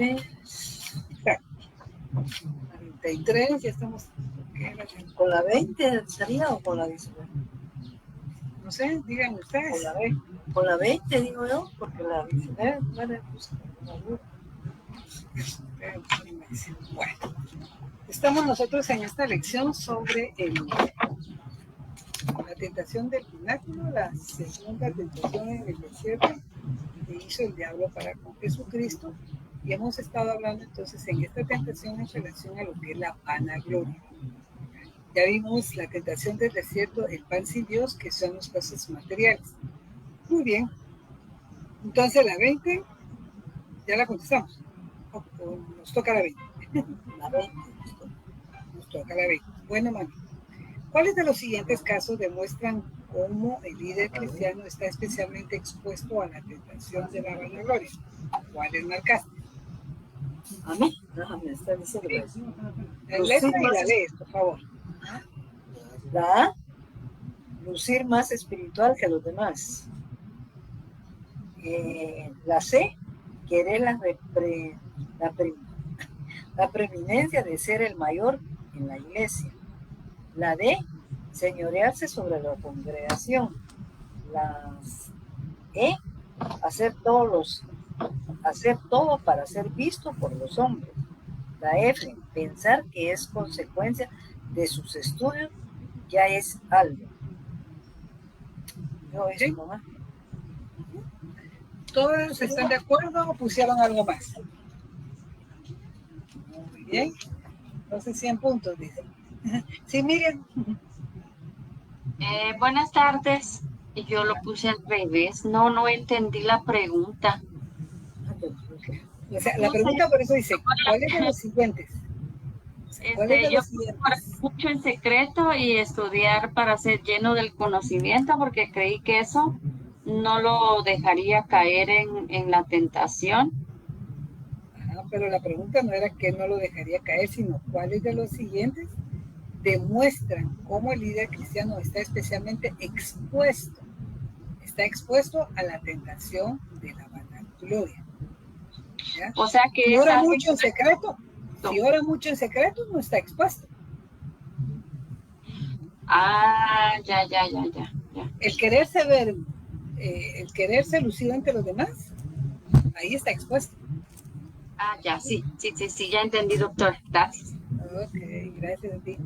Exacto. 43, ya estamos. ¿Con la 20 sería o con la 19? No sé, digan ustedes. Con la 20 digo yo, porque la 19, bueno, pues, bueno, estamos nosotros en esta lección sobre la tentación del pináculo, la segunda tentación en el desierto que hizo el diablo para con Jesucristo, y hemos estado hablando entonces en esta tentación en relación a lo que es la vanagloria. Ya vimos la tentación del desierto, el pan sin Dios, que son las cosas materiales. Muy bien. Entonces la 20, ya la contestamos. O nos toca la 20. La 20. Nos toca la 20. Bueno, mami. ¿Cuáles de los siguientes casos demuestran cómo el líder cristiano está especialmente expuesto a la tentación de la vanagloria? ¿Cuáles marcaste? A mí, me está diciendo que La letra y la lees, por favor. La A, lucir más espiritual que los demás. La C, querer la preeminencia de ser el mayor en la iglesia. La D, señorearse sobre la congregación. La E, hacer todo para ser visto por los hombres. La F, pensar que es consecuencia de sus estudios, ya es algo. Yo eso, ¿Sí? mamá. ¿Todos están de acuerdo o pusieron algo más? Muy bien. Entonces 100 puntos, dice. Sí, Miriam. Buenas tardes. Yo lo puse al revés. No entendí la pregunta. O sea, la pregunta por eso dice, ¿cuáles de los siguientes? Yo orar mucho en secreto y estudiar para ser lleno del conocimiento, porque creí que eso no lo dejaría caer en la tentación. Pero la pregunta no era que no lo dejaría caer, sino cuáles de los siguientes demuestran cómo el líder cristiano está especialmente expuesto a la tentación de la vanagloria. ¿Ya? O sea que si ora mucho en secreto, no está expuesto. Ya. El quererse ver, el quererse lucir ante los demás, ahí está expuesto. Ya, sí, ya entendí, doctor. Gracias. Ok, gracias a ti.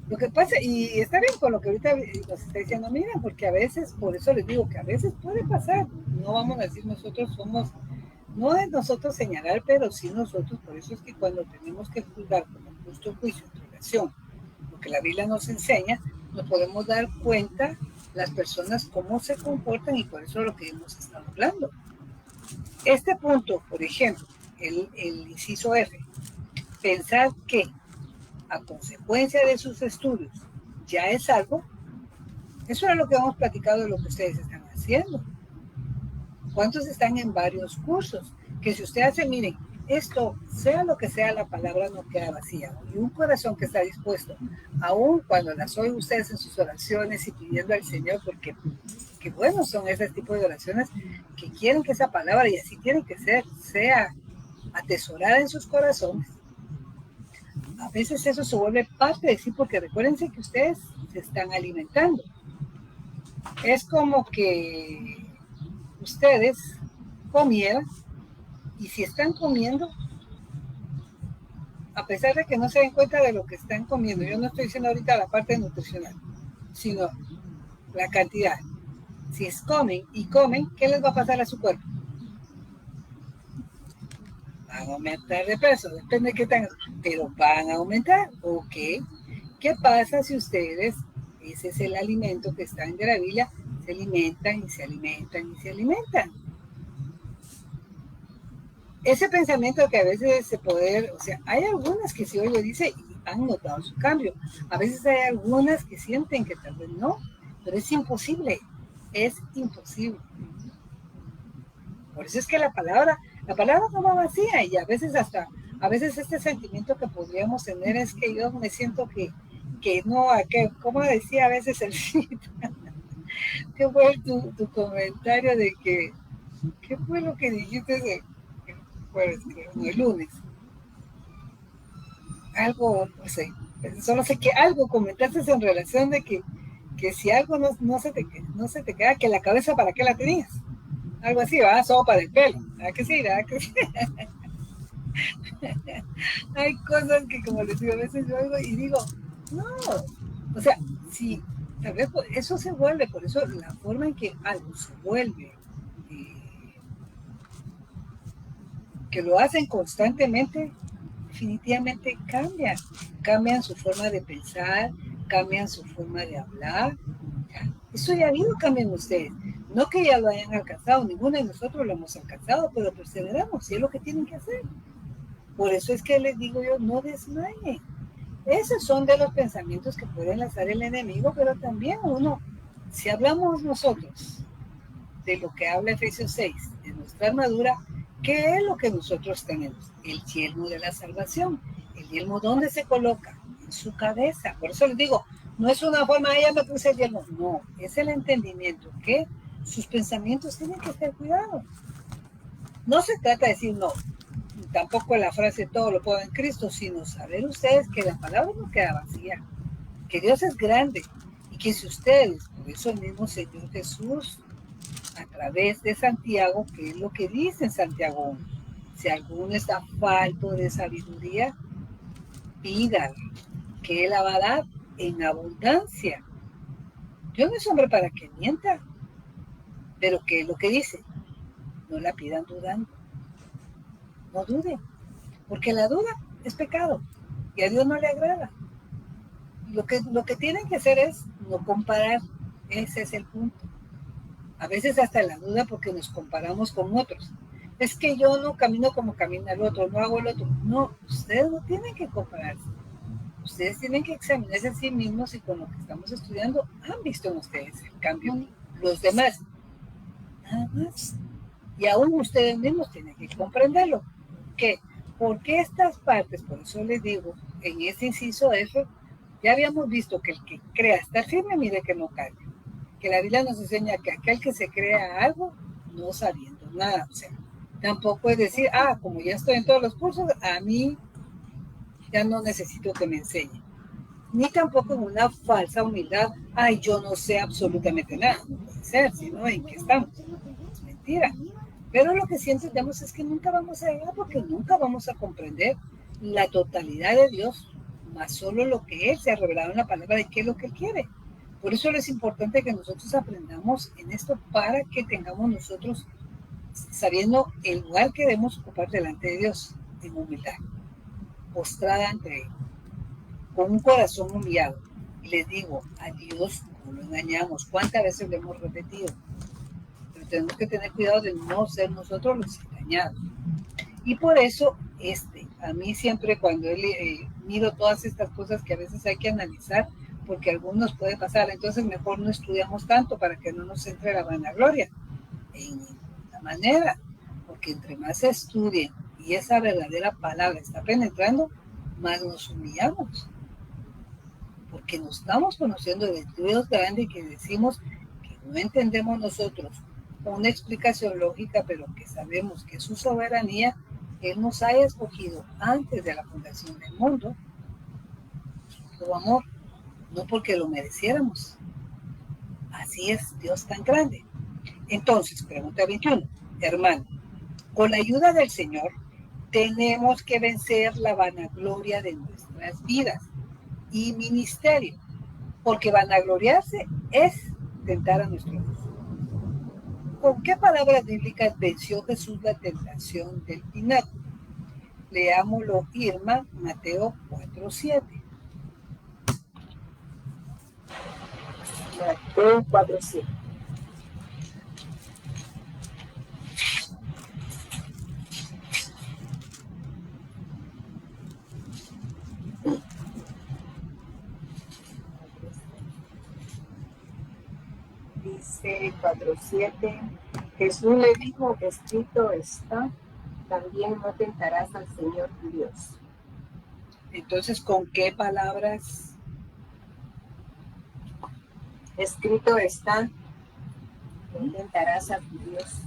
Lo que pasa, y está bien con lo que ahorita nos está diciendo, mira, porque a veces, por eso les digo que a veces puede pasar, no vamos a decir nosotros somos, no es nosotros señalar, pero sí nosotros, por eso es que cuando tenemos que juzgar con un justo juicio en relación lo que la Biblia nos enseña, nos podemos dar cuenta las personas cómo se comportan, y por eso es lo que hemos estado hablando. Este punto, por ejemplo, el inciso F, pensar que a consecuencia de sus estudios ya es algo, eso es lo que hemos platicado de lo que ustedes están haciendo. ¿Cuántos están en varios cursos? Que si usted hace, miren, esto, sea lo que sea, la palabra no queda vacía. Y un corazón que está dispuesto, aún cuando las oyen ustedes en sus oraciones y pidiendo al Señor, porque qué buenos son ese tipo de oraciones que quieren que esa palabra, y así tiene que ser, sea atesorada en sus corazones. A veces eso se vuelve parte de sí, porque recuérdense que ustedes se están alimentando. Es como que ustedes comieran, y si están comiendo, a pesar de que no se den cuenta de lo que están comiendo, yo no estoy diciendo ahorita la parte nutricional, sino la cantidad. Si es comen, ¿qué les va a pasar a su cuerpo? Van a aumentar de peso, depende de qué tengan, pero van a aumentar, ¿ok? ¿Qué pasa si ustedes, ese es el alimento que está en la Biblia, se alimentan y se alimentan y se alimentan? Ese pensamiento que a veces se puede, o sea, hay algunas que sí hoy lo dice y han notado su cambio. A veces hay algunas que sienten que tal vez no, pero es imposible. Por eso es que la palabra no va vacía, y a veces este sentimiento que podríamos tener es que yo me siento que no, que, como decía a veces el ¿qué fue tu comentario de que, qué fue lo que dijiste jueves, creo, no, el lunes. Algo, no sé, solo sé que algo comentaste en relación de que si algo no se te queda, que la cabeza, ¿para qué la tenías? Algo así, va, sopa del pelo. ¿A que sí? ¿A que sí? Hay cosas que, como les digo, a veces yo oigo y digo, no, o sea, si tal vez eso se vuelve, por eso la forma en que algo se vuelve, que lo hacen constantemente, definitivamente cambian su forma de pensar, cambian su forma de hablar. Eso ya ha habido cambio en ustedes. No que ya lo hayan alcanzado, ninguno de nosotros lo hemos alcanzado, pero perseveramos, y es lo que tienen que hacer. Por eso es que les digo yo, no desmayen. Esos son de los pensamientos que pueden lanzar el enemigo, pero también uno, si hablamos nosotros de lo que habla Efesios 6, de nuestra armadura, ¿qué es lo que nosotros tenemos? El yelmo de la salvación. ¿El yelmo dónde se coloca? En su cabeza. Por eso les digo, no es una forma, ya me puse el yelmo. No, es el entendimiento que sus pensamientos tienen que estar cuidados. No se trata de decir no, tampoco la frase todo lo puedo en Cristo, sino saber ustedes que la palabra no queda vacía, que Dios es grande y que si ustedes, por eso el mismo Señor Jesús, a través de Santiago, que es lo que dice en Santiago 1, si alguno está falto de sabiduría, pídala, que Él la va a dar en abundancia. Yo no soy hombre para que mienta, pero que lo que dice, no la pidan dudando, no duden, porque la duda es pecado y a Dios no le agrada. Lo que tienen que hacer es no comparar, ese es el punto. A veces hasta la duda porque nos comparamos con otros. Es que yo no camino como camina el otro, no hago el otro. No, ustedes no tienen que compararse. Ustedes tienen que examinarse a sí mismos y con lo que estamos estudiando han visto en ustedes el cambio. Los demás, nada más. Y aún ustedes mismos tienen que comprenderlo. ¿Qué? Porque estas partes, por eso les digo, en este inciso F, ya habíamos visto que el que crea estar firme, mire que no cae. Que la Biblia nos enseña que aquel que se crea algo, no sabiendo nada. O sea, tampoco es decir, como ya estoy en todos los cursos, a mí ya no necesito que me enseñe. Ni tampoco en una falsa humildad, yo no sé absolutamente nada. No puede ser, sino en qué estamos. Es mentira. Pero lo que sí entendemos es que nunca vamos a llegar porque nunca vamos a comprender la totalidad de Dios, más solo lo que Él se ha revelado en la palabra de qué es lo que Él quiere. Por eso es importante que nosotros aprendamos en esto para que tengamos nosotros, sabiendo el lugar que debemos ocupar delante de Dios, en humildad, postrada ante Él, con un corazón humillado. Y les digo, a Dios no lo engañamos. ¿Cuántas veces lo hemos repetido? Pero tenemos que tener cuidado de no ser nosotros los engañados. Y por eso, a mí siempre cuando miro todas estas cosas que a veces hay que analizar, porque a algunos puede pasar, entonces mejor no estudiamos tanto para que no nos entre la vanagloria. En ninguna manera, porque entre más se estudien y esa verdadera palabra está penetrando, más nos humillamos. Porque nos estamos conociendo de Dios grande que decimos que no entendemos nosotros una explicación lógica, pero que sabemos que su soberanía, Él nos haya escogido antes de la fundación del mundo, su amor, no porque lo mereciéramos. Así es Dios tan grande. Entonces, pregunta 21, hermano, con la ayuda del Señor, tenemos que vencer la vanagloria de nuestras vidas y ministerio, porque vanagloriarse es tentar a nuestro Dios. ¿Con qué palabras bíblicas venció Jesús la tentación del pináculo? Leámoslo, Irma, Mateo 4:7. Mateo 4:7. Dice 4:7. Jesús le dijo, escrito está, también no tentarás al Señor tu Dios. Entonces, ¿con qué palabras? Escrito está, no tentarás a tu Dios.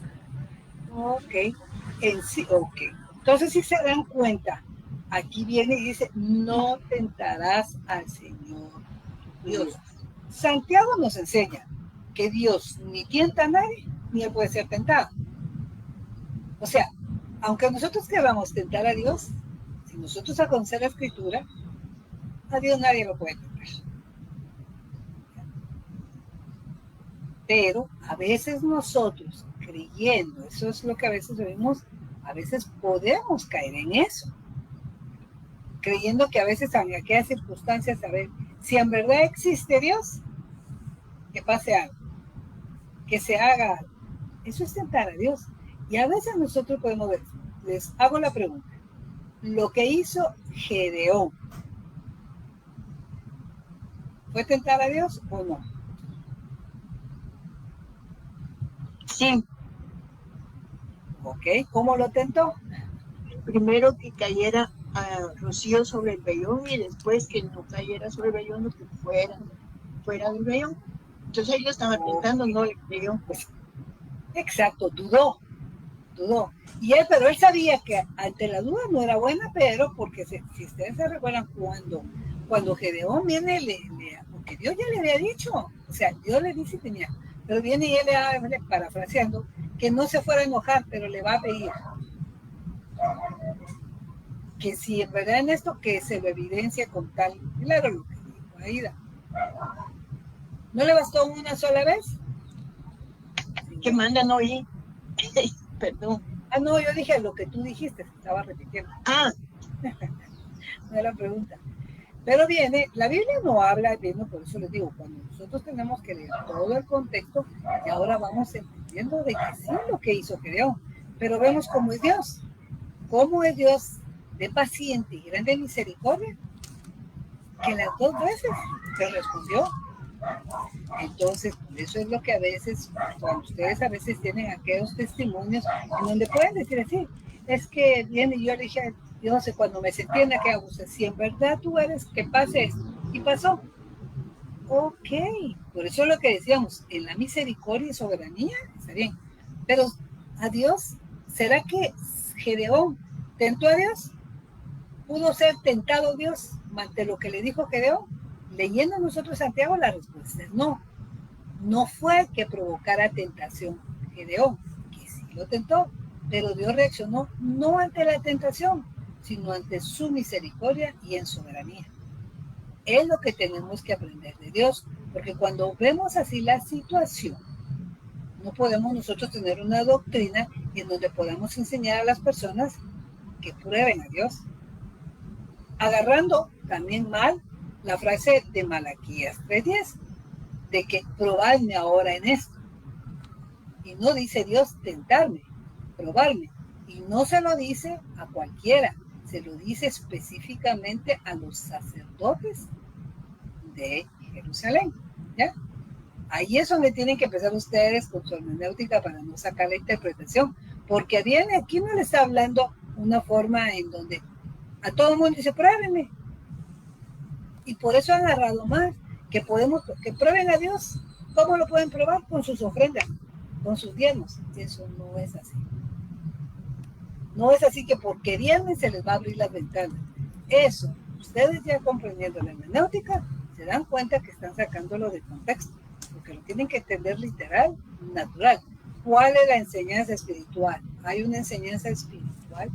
Ok, en sí, ok. Entonces, si se dan cuenta, aquí viene y dice, no tentarás al Señor Dios. Santiago nos enseña que Dios ni tienta a nadie, ni él puede ser tentado. O sea, aunque nosotros queramos tentar a Dios, si nosotros conocemos la Escritura, a Dios nadie lo puede tentar. Pero a veces nosotros, creyendo, eso es lo que a veces vemos, a veces podemos caer en eso. Creyendo que a veces en aquellas circunstancias, a ver, si en verdad existe Dios, que pase algo, que se haga algo. Eso es tentar a Dios. Y a veces nosotros podemos ver, les hago la pregunta, lo que hizo Gedeón, ¿fue tentar a Dios o no? Sí. Ok, ¿cómo lo tentó? Primero que cayera rocío sobre el vellón y después que no cayera sobre el vellón, lo que fuera del vellón. Entonces él lo estaba tentando, no le creyó. Pues, exacto, dudó. Pero él sabía que ante la duda no era buena, pero porque si ustedes se recuerdan cuando Gedeón viene, porque Dios ya le había dicho, o sea, Dios le dice tenía, pero viene y él le parafraseando, que no se fuera a enojar, pero le va a pedir que si en verdad en esto que se lo evidencia con tal, claro lo que dijo Aida. ¿No le bastó una sola vez? Que manda no oí. Perdón. Ah, no, yo dije lo que tú dijiste, estaba repitiendo. Ah. No era pregunta. Pero viene, la Biblia no habla, viendo, por eso les digo, cuando nosotros tenemos que leer todo el contexto, y ahora vamos entendiendo de que sí lo que hizo Gedeón, pero vemos cómo es Dios de paciente y grande misericordia, que las dos veces se respondió. Entonces, por eso es lo que a veces, cuando ustedes a veces tienen aquellos testimonios en donde pueden decir así, es que viene y yo le dije, yo no sé, cuando me sentí en aquella angustia, si en verdad tú eres, que pase esto, y pasó. Ok, por eso es lo que decíamos, en la misericordia y soberanía, está bien, pero a Dios, ¿será que Gedeón tentó a Dios? ¿Pudo ser tentado Dios ante lo que le dijo Gedeón? Leyendo nosotros Santiago, la respuesta es no. No fue que provocara tentación Gedeón, que sí lo tentó, pero Dios reaccionó no ante la tentación, sino ante su misericordia y en soberanía. Es lo que tenemos que aprender de Dios, porque cuando vemos así la situación, no podemos nosotros tener una doctrina en donde podamos enseñar a las personas que prueben a Dios. Agarrando también mal la frase de Malaquías 3:10, de que probadme ahora en esto. Y no dice Dios tentarme, probarme. Y no se lo dice a cualquiera, se lo dice específicamente a los sacerdotes de Jerusalén. ¿Ya? Ahí es donde tienen que empezar ustedes con su hermenéutica para no sacar la interpretación, porque viene aquí no le está hablando una forma en donde a todo el mundo dice, pruébenme. Y por eso han agarrado más, que prueben a Dios. ¿Cómo lo pueden probar? Con sus ofrendas, con sus diezmos. Eso no es así. No es así que porque diezmen se les va a abrir las ventanas. Eso, ustedes ya comprendiendo la hermenéutica, se dan cuenta que están sacándolo de contexto, porque lo tienen que entender literal, natural. ¿Cuál es la enseñanza espiritual? Hay una enseñanza espiritual.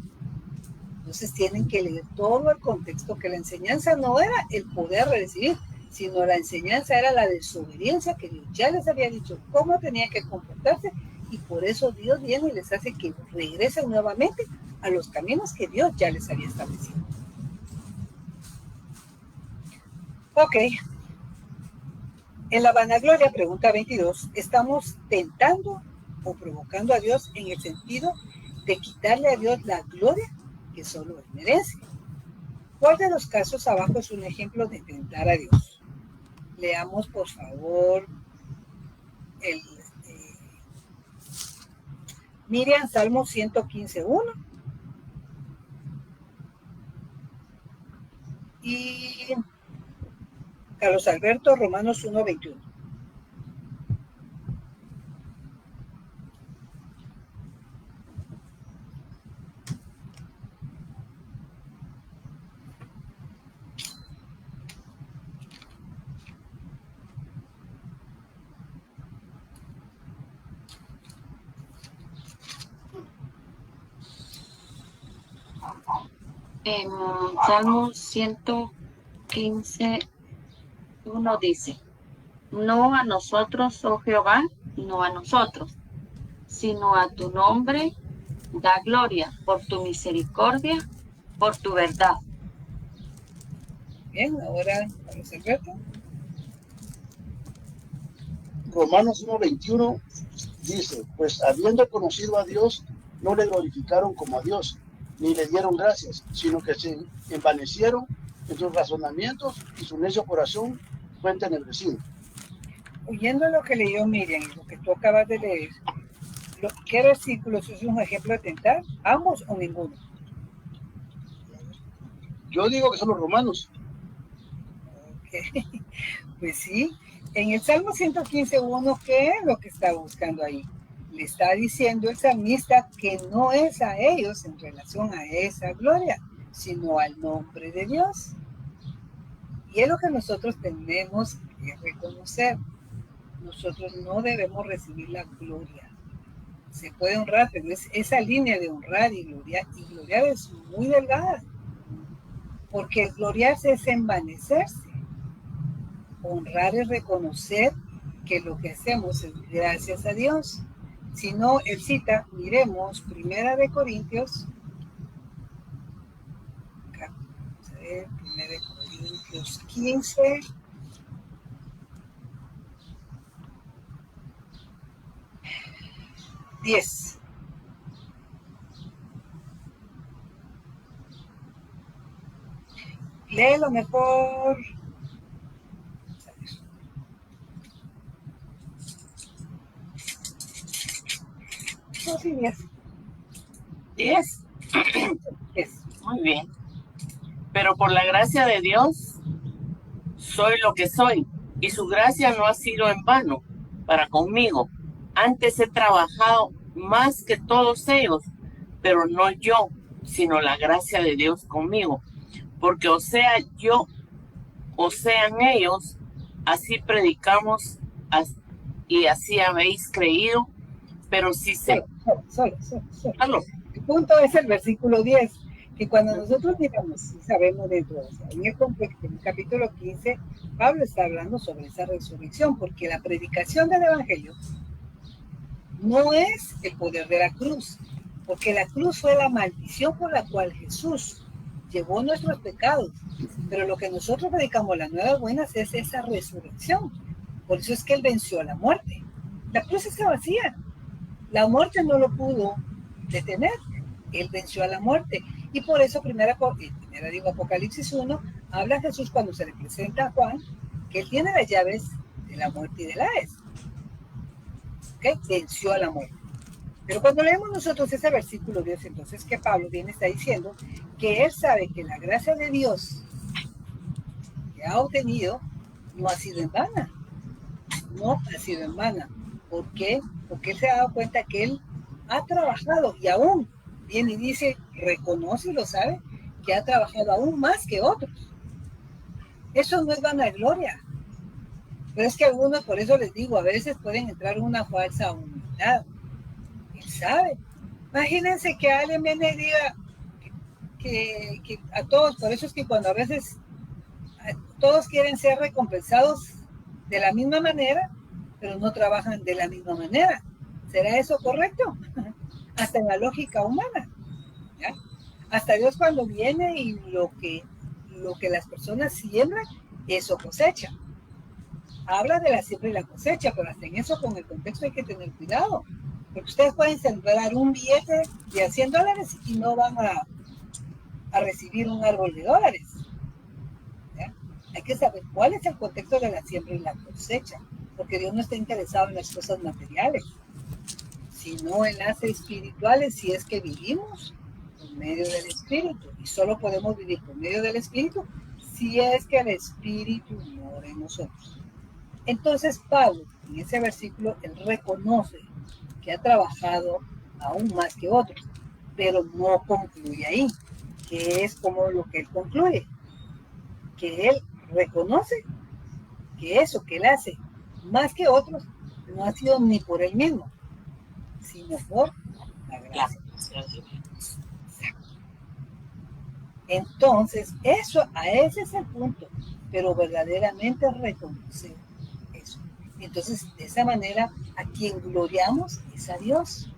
Entonces tienen que leer todo el contexto, que la enseñanza no era el poder recibir, sino la enseñanza era la desobediencia, que Dios ya les había dicho cómo tenían que comportarse, y por eso Dios viene y les hace que regresen nuevamente a los caminos que Dios ya les había establecido. Ok. En la vanagloria, pregunta 22, ¿estamos tentando o provocando a Dios en el sentido de quitarle a Dios la gloria que solo él merece? ¿Cuál de los casos abajo es un ejemplo de tentar a Dios? Leamos, por favor, Miriam, Salmo 115:1. Y Carlos Alberto, Romanos 1:21. En Salmo 115, uno dice, no a nosotros, oh Jehová, no a nosotros, sino a tu nombre da gloria por tu misericordia, por tu verdad. Bien, ahora vamos al reto. Romanos 1:21 dice, pues habiendo conocido a Dios, no le glorificaron como a Dios, ni le dieron gracias, sino que se envanecieron en sus razonamientos y su necio corazón fue entenebrecido. Oyendo lo que leyó Miriam y lo que tú acabas de leer, ¿qué versículos es un ejemplo de tentar? ¿Ambos o ninguno? Yo digo que son los romanos. Okay. Pues sí, en el Salmo 115:1, ¿qué es lo que está buscando ahí? Le está diciendo el salmista que no es a ellos en relación a esa gloria, sino al nombre de Dios. Y es lo que nosotros tenemos que reconocer. Nosotros no debemos recibir la gloria. Se puede honrar, pero es esa línea de honrar y gloriar es muy delgada. Porque el gloriarse es envanecerse. Honrar es reconocer que lo que hacemos es gracias a Dios. Si no, él cita, miremos, 1 Corintios, vamos a ver, 1 Corintios 15, (10). Léelo mejor. No, sí, 10. 10. 10. Muy bien. Pero por la gracia de Dios soy lo que soy, y su gracia no ha sido en vano para conmigo. Antes he trabajado más que todos ellos, pero no yo, sino la gracia de Dios conmigo. Porque o sea yo, o sean ellos, así predicamos y así habéis creído, pero si se... Solo. El punto es el versículo 10, que cuando nosotros miramos y sabemos dentro, o sea, en el capítulo 15, Pablo está hablando sobre esa resurrección, porque la predicación del evangelio no es el poder de la cruz, porque la cruz fue la maldición por la cual Jesús llevó nuestros pecados, pero lo que nosotros predicamos, las nuevas buenas, es esa resurrección. Por eso es que él venció a la muerte. La cruz está vacía, la muerte no lo pudo detener, él venció a la muerte. Y por eso Apocalipsis 1, habla Jesús cuando se le presenta a Juan, que él tiene las llaves de la muerte y del Hades. ¿Okay? Venció a la muerte. Pero cuando leemos nosotros ese versículo 10, entonces que Pablo está diciendo que él sabe que la gracia de Dios que ha obtenido no ha sido en vana. No ha sido en vana. ¿Por qué? Porque él se ha dado cuenta que él ha trabajado y aún viene y dice, reconoce y lo sabe, que ha trabajado aún más que otros. Eso no es vanagloria. Pero es que algunos, por eso les digo, a veces pueden entrar en una falsa humildad. Él sabe. Imagínense que alguien viene y diga que a todos, por eso es que cuando a veces todos quieren ser recompensados de la misma manera, pero no trabajan de la misma manera. ¿Será eso correcto? Hasta en la lógica humana. ¿Ya? Hasta Dios cuando viene y lo que las personas siembran, eso cosecha. Habla de la siembra y la cosecha, pero hasta en eso con el contexto hay que tener cuidado. Porque ustedes pueden sembrar un billete de $100 y no van a recibir un árbol de dólares. ¿Ya? Hay que saber cuál es el contexto de la siembra y la cosecha, porque Dios no está interesado en las cosas materiales, sino en las espirituales, si es que vivimos por medio del Espíritu. Y solo podemos vivir por medio del Espíritu si es que el Espíritu mora en nosotros. Entonces Pablo, en ese versículo, él reconoce que ha trabajado aún más que otros, pero no concluye ahí, que es como lo que él concluye, que él reconoce que eso que él hace más que otros no ha sido ni por él mismo, sino por la gracia. Entonces, ese es el punto, pero verdaderamente reconocer eso. Entonces, de esa manera, a quien gloriamos es a Dios.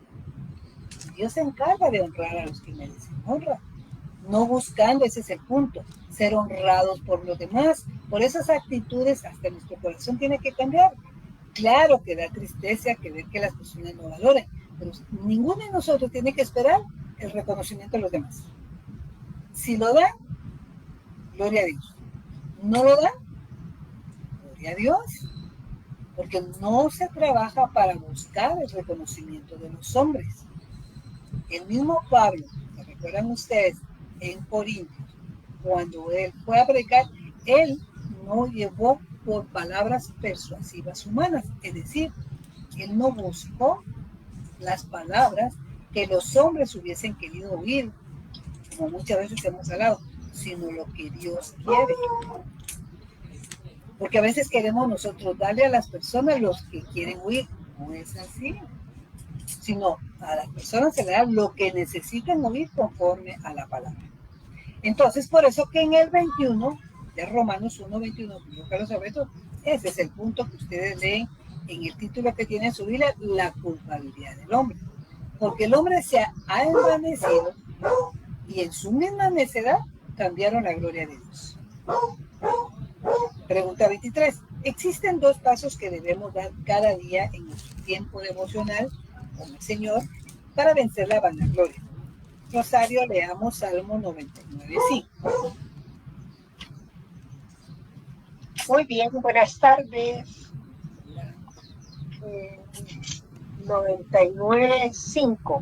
Dios se encarga de honrar a los que merecen honra, no buscando, ese es el punto, ser honrados por los demás. Por esas actitudes, hasta nuestro corazón tiene que cambiar. Claro que da tristeza que ver que las personas no valoren, pero ninguno de nosotros tiene que esperar el reconocimiento de los demás. Si lo dan, gloria a Dios. No lo dan, gloria a Dios. Porque no se trabaja para buscar el reconocimiento de los hombres. El mismo Pablo, ¿se recuerdan ustedes? En Corintios, cuando él fue a predicar, él no llevó por palabras persuasivas humanas, es decir, él no buscó las palabras que los hombres hubiesen querido oír, como muchas veces hemos hablado, sino lo que Dios quiere. Porque a veces queremos nosotros darle a las personas los que quieren oír, no es así, sino a las personas se le da lo que necesitan oír conforme a la palabra. Entonces, por eso que en el 21 de Romanos 1:21, ese es el punto que ustedes leen en el título que tiene en su Biblia, la culpabilidad del hombre. Porque el hombre se ha envanecido y en su misma necedad cambiaron la gloria de Dios. Pregunta 23. Existen dos pasos que debemos dar cada día en nuestro tiempo devocional con el Señor para vencer la vanagloria. Rosario, leamos Salmo 99:5. Muy bien, buenas tardes. 99:5.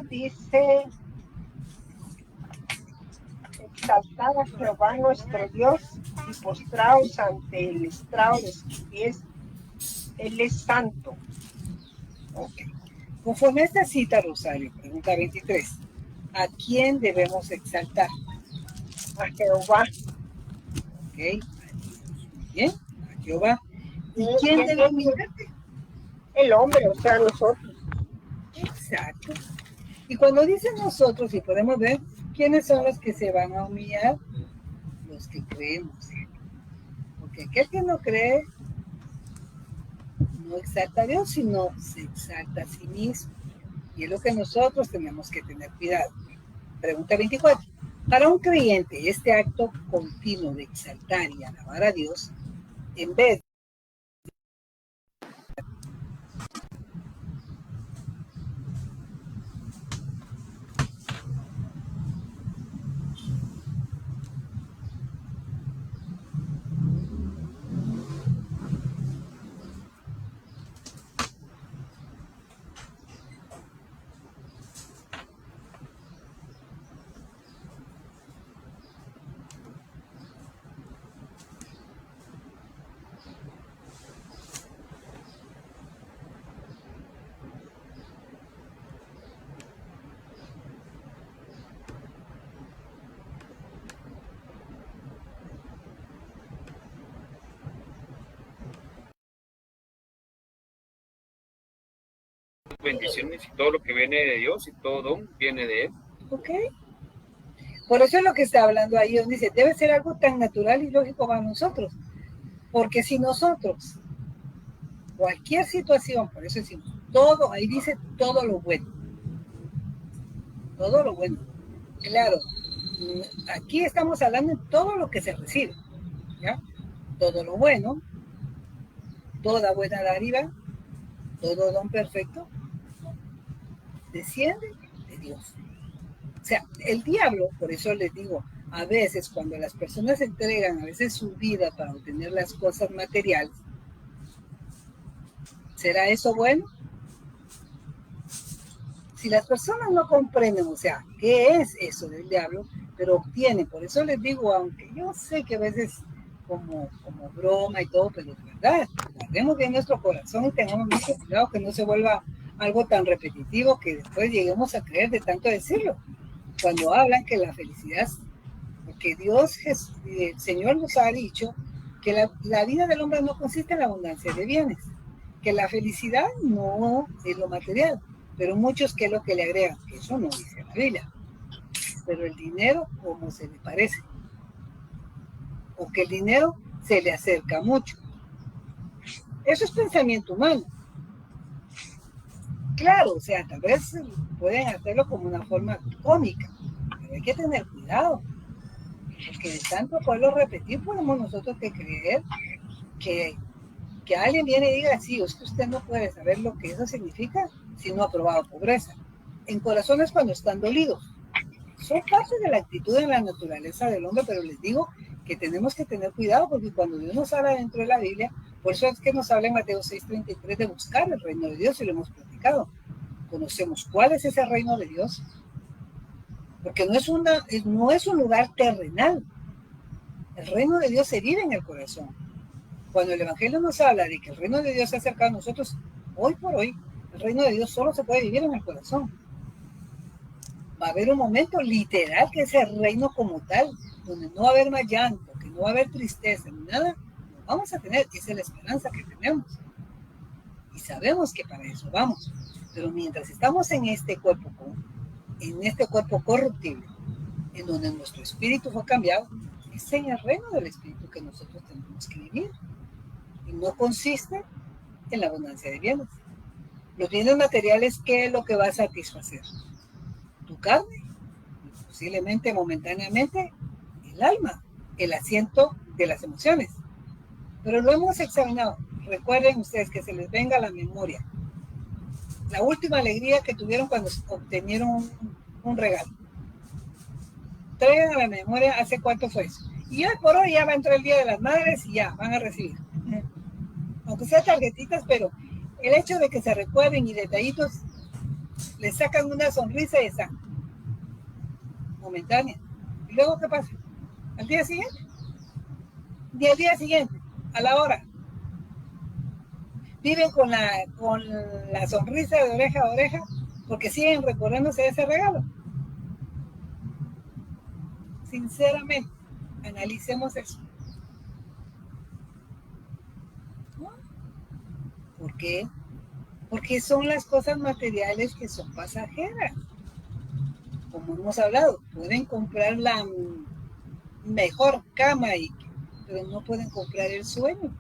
Dice: exaltad a Jehová nuestro Dios y postraos ante el estrado de sus pies. Él es santo. Ok. Conforme a esta cita, Rosario, pregunta 23. ¿A quién debemos exaltar? A Jehová. Ok. Muy bien. A Jehová. ¿Y quién debe humillarte? El hombre, o sea, nosotros. Exacto. Y cuando dicen nosotros, y podemos ver quiénes son los que se van a humillar, los que creemos. Porque aquel que no cree no exalta a Dios, sino se exalta a sí mismo. Y es lo que nosotros tenemos que tener cuidado. Pregunta 24. Para un creyente, este acto continuo de exaltar y alabar a Dios, en vez de bendiciones y todo lo que viene de Dios y todo don viene de Él. Ok. Por eso es lo que está hablando ahí, donde dice, debe ser algo tan natural y lógico para nosotros. Porque si nosotros, cualquier situación, por eso decimos, todo, ahí dice todo lo bueno. Todo lo bueno. Claro, aquí estamos hablando de todo lo que se recibe, ¿ya? Todo lo bueno, toda buena dádiva, todo don perfecto, desciende de Dios. O sea, el diablo, por eso les digo, a veces cuando las personas entregan a veces su vida para obtener las cosas materiales, ¿será eso bueno? Si las personas no comprenden, o sea, qué es eso del diablo, pero obtienen, por eso les digo, aunque yo sé que a veces como broma y todo, pero de verdad, guardemos bien nuestro corazón y tengamos mucho cuidado que no se vuelva algo tan repetitivo que después lleguemos a creer de tanto decirlo. Cuando hablan que la felicidad, porque Dios, el Señor nos ha dicho que la vida del hombre no consiste en la abundancia de bienes, que la felicidad no es lo material, pero muchos que es lo que le agregan, que eso no dice la Biblia, pero el dinero como se le parece, o que el dinero se le acerca mucho. Eso es pensamiento humano. Claro, o sea, tal vez pueden hacerlo como una forma cómica, pero hay que tener cuidado, porque de tanto poderlo repetir, podemos nosotros que creer que alguien viene y diga, sí, es que usted no puede saber lo que eso significa si no ha probado pobreza. En corazones cuando están dolidos. Son parte de la actitud de la naturaleza del hombre, pero les digo que tenemos que tener cuidado porque cuando Dios nos habla dentro de la Biblia, por eso es que nos habla en Mateo 6:33 de buscar el reino de Dios y lo hemos platicado. Conocemos cuál es ese reino de Dios, porque no es un lugar terrenal. El reino de Dios se vive en el corazón. Cuando el Evangelio nos habla de que el reino de Dios se acerca a nosotros, hoy por hoy, el reino de Dios solo se puede vivir en el corazón. Va a haber un momento literal que ese reino como tal, donde no va a haber más llanto, que no va a haber tristeza ni nada, lo vamos a tener. Esa es la esperanza que tenemos. Y sabemos que para eso vamos. Pero mientras estamos en este cuerpo corruptible, en donde nuestro espíritu fue cambiado, es en el reino del espíritu que nosotros tenemos que vivir. Y no consiste en la abundancia de bienes. Los bienes materiales, ¿qué es lo que va a satisfacer? Tu carne, y posiblemente momentáneamente el alma, el asiento de las emociones. Pero lo hemos examinado. Recuerden ustedes que se les venga a la memoria la última alegría que tuvieron cuando obtenieron un regalo. Traigan a la memoria hace cuánto fue eso. Y hoy por hoy ya va a entrar el Día de las Madres y ya van a recibir. Aunque sea tarjetitas, pero el hecho de que se recuerden y detallitos les sacan una sonrisa y esa momentánea. ¿Y luego qué pasa? ¿Al día siguiente? Y al día siguiente, a la hora. Viven con la sonrisa de oreja a oreja porque siguen recordándose de ese regalo. Sinceramente, analicemos eso. ¿No? ¿Por qué? Porque son las cosas materiales que son pasajeras. Como hemos hablado, pueden comprar la mejor cama, pero no pueden comprar el sueño.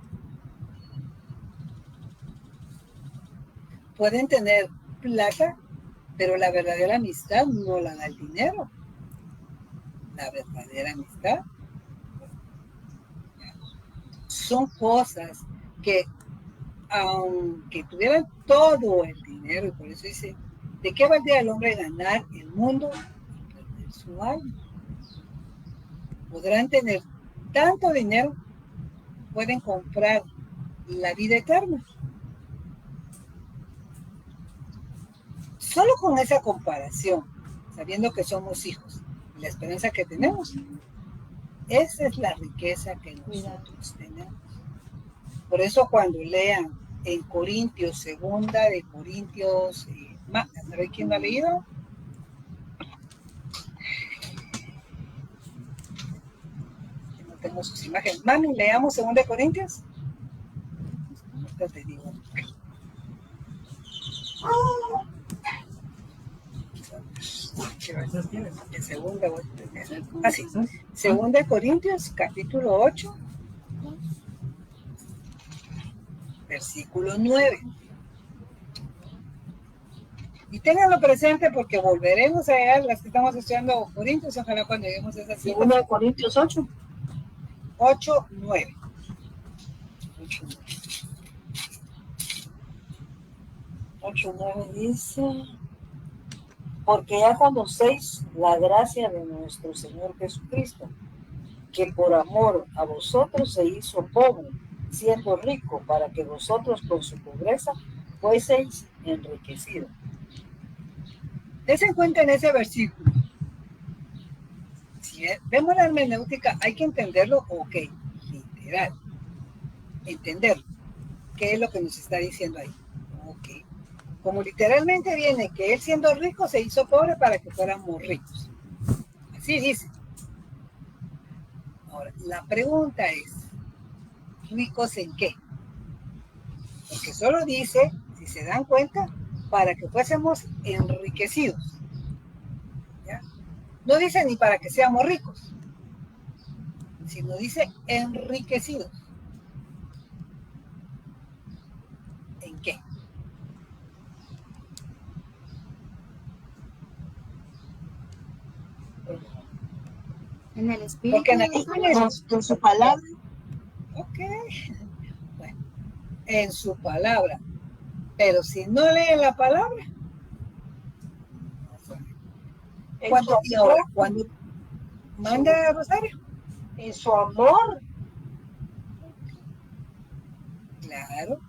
Pueden tener plata, pero la verdadera amistad no la da el dinero. La verdadera amistad son cosas que, aunque tuvieran todo el dinero, y por eso dice, ¿de qué valdría el hombre ganar el mundo y perder su alma? Podrán tener tanto dinero, pueden comprar la vida eterna. Solo con esa comparación, sabiendo que somos hijos y la esperanza que tenemos, esa es la riqueza que nosotros tenemos. Por eso cuando lean en Corintios, segunda de Corintios, ¿sabe quién lo ha leído? No tengo sus imágenes. Mami, leamos segunda de Corintios. No te digo. Segunda de Corintios, capítulo 8, versículo 9. Y ténganlo presente porque volveremos a llegar las que estamos estudiando Corintios, ojalá cuando lleguemos a esa cita. Segunda de Corintios 8. 8, 9. 8, 9 dice, porque ya conocéis la gracia de nuestro Señor Jesucristo, que por amor a vosotros se hizo pobre, siendo rico, para que vosotros con su pobreza fueseis enriquecidos. ¿Qué se encuentra en ese versículo? Si vemos la hermenéutica, hay que entenderlo, ok, literal. Entenderlo. ¿Qué es lo que nos está diciendo ahí? Ok. Como literalmente viene que él siendo rico se hizo pobre para que fuéramos ricos. Así dice. Ahora, la pregunta es, ¿ricos en qué? Porque solo dice, si se dan cuenta, para que fuésemos enriquecidos. ¿Ya? No dice ni para que seamos ricos, sino dice enriquecidos. ¿En qué? En el espíritu. Porque En su palabra. Ok. Bueno, en su palabra. Pero si no leen la palabra, ¿cuándo? Y ahora, ¿cuándo manda a Rosario? En su amor. Claro.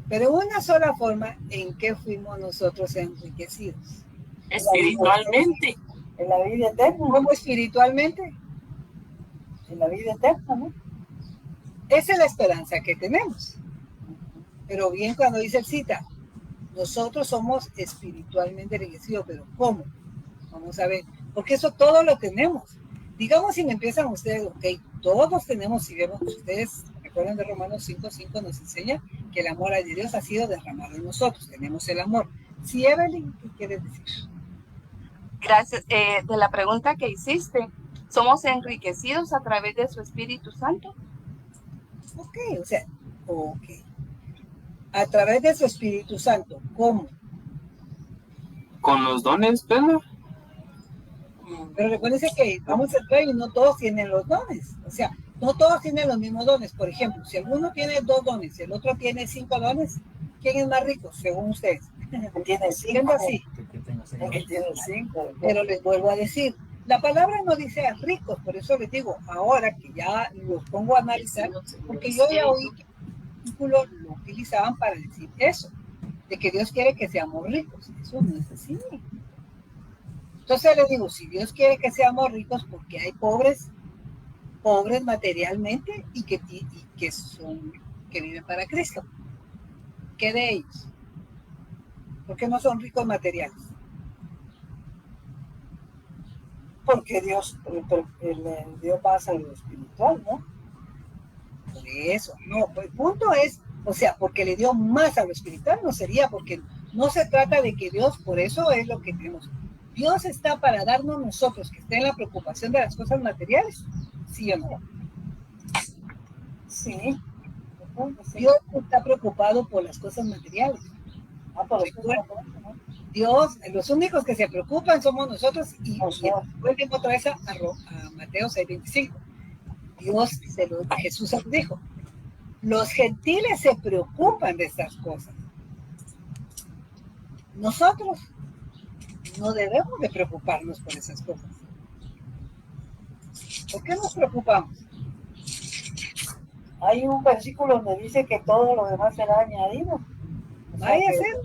Pero una sola forma en que fuimos nosotros enriquecidos. Espiritualmente. En la vida eterna. ¿Cómo espiritualmente? En la vida eterna, ¿no? Esa es la esperanza que tenemos. Pero bien cuando dice el cita, nosotros somos espiritualmente enriquecidos, pero ¿cómo? Vamos a ver, porque eso todo lo tenemos. Digamos si me empiezan ustedes, ok, todos tenemos, si vemos, ustedes recuerdan de Romanos 5:5 nos enseña que el amor de Dios ha sido derramado en nosotros, tenemos el amor. Sí, Evelyn, ¿qué quieres decir? Gracias. De la pregunta que hiciste, ¿somos enriquecidos a través de su Espíritu Santo? Ok, o sea, ok. A través de su Espíritu Santo, ¿cómo? Con los dones, Pedro. Pero recuérdense que vamos a entrar y no todos tienen los dones. O sea, no todos tienen los mismos dones. Por ejemplo, si alguno tiene 2 dones y el otro tiene 5 dones, ¿quién es más rico, según ustedes? Tiene 5. Siendo así. Tiene 5. Pero les vuelvo a decir, la palabra no dice a ricos, por eso les digo, ahora que ya los pongo a analizar, porque yo ya oí que el versículo lo utilizaban para decir eso, de que Dios quiere que seamos ricos. Eso no es así. Entonces les digo, si Dios quiere que seamos ricos, porque hay pobres materialmente y que viven para Cristo. ¿Qué de ellos? ¿Por qué no son ricos materiales? Porque Dios dio más a lo espiritual, ¿no? Por eso, no, pues el punto es, o sea, porque le dio más a lo espiritual, no sería, porque no se trata de que Dios, por eso es lo que tenemos. Dios está para darnos nosotros, que esté en la preocupación de las cosas materiales, ¿sí o no? Sí. Dios está preocupado por las cosas materiales. Dios, los únicos que se preocupan somos nosotros y vuelven otra vez a Mateo 6:25. Jesús se lo dijo. Los gentiles se preocupan de estas cosas. Nosotros no debemos de preocuparnos por esas cosas. ¿Por qué nos preocupamos? Hay un versículo donde dice que todo lo demás será añadido. Vaya a ser.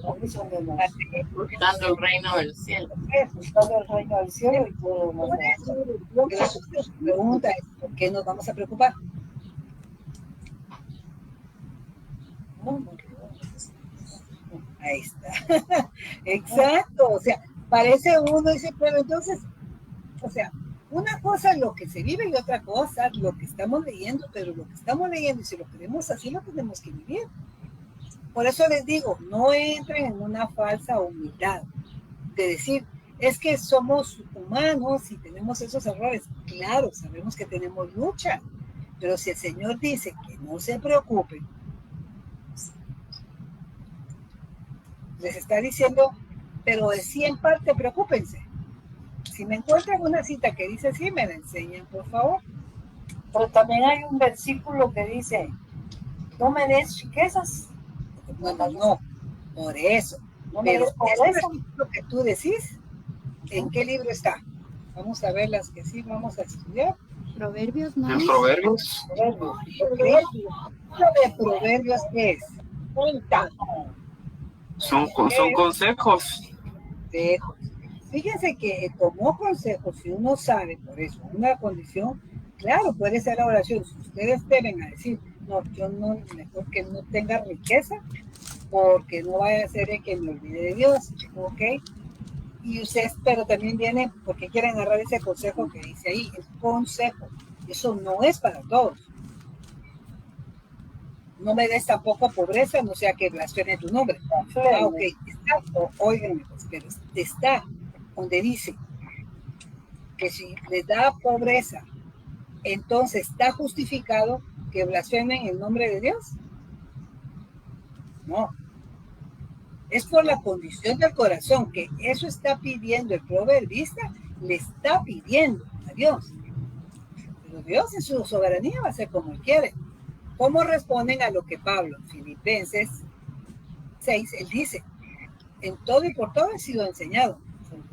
Buscando el reino del cielo. Buscando el reino del cielo y todo lo demás. La pregunta es, ¿por qué nos vamos a preocupar? Ahí está. Exacto. O sea, parece uno y dice, pero entonces, o sea, una cosa es lo que se vive y otra cosa lo que estamos leyendo, pero lo que estamos leyendo y si lo queremos así lo tenemos que vivir. Por eso les digo, no entren en una falsa humildad de decir, es que somos humanos y tenemos esos errores. Claro, sabemos que tenemos lucha, pero si el Señor dice que no se preocupen, les está diciendo, pero sí en parte preocúpense. Si me encuentran una cita que dice así, me la enseñan, por favor. Pero también hay un versículo que dice, no me des riquezas. No, por eso. No me Pero des ese pobreza. versículo que tú decís, ¿en qué libro está? Vamos a ver las que sí vamos a estudiar. Proverbios, ¿no? En Proverbios. El libro de Proverbios es Son consejos. fíjense que tomó consejo, si uno sabe por eso, una condición, claro, puede ser la oración. Si ustedes deben a decir, no, yo no, mejor que no tenga riqueza, porque no vaya a ser que me olvide de Dios, ¿ok? Y ustedes, pero también viene porque quieren agarrar ese consejo que dice ahí, es consejo. Eso no es para todos. No me des tampoco pobreza, no sea que blasfeme tu nombre. Ah, ok, está, óiganme, pues, pero está donde dice que si les da pobreza, entonces está justificado que blasfemen el nombre de Dios. No. Es por la condición del corazón, que eso está pidiendo el proverbista, le está pidiendo a Dios. Pero Dios en su soberanía va a hacer como Él quiere. ¿Cómo responden a lo que Pablo, Filipenses 6, él dice, en todo y por todo he sido enseñado,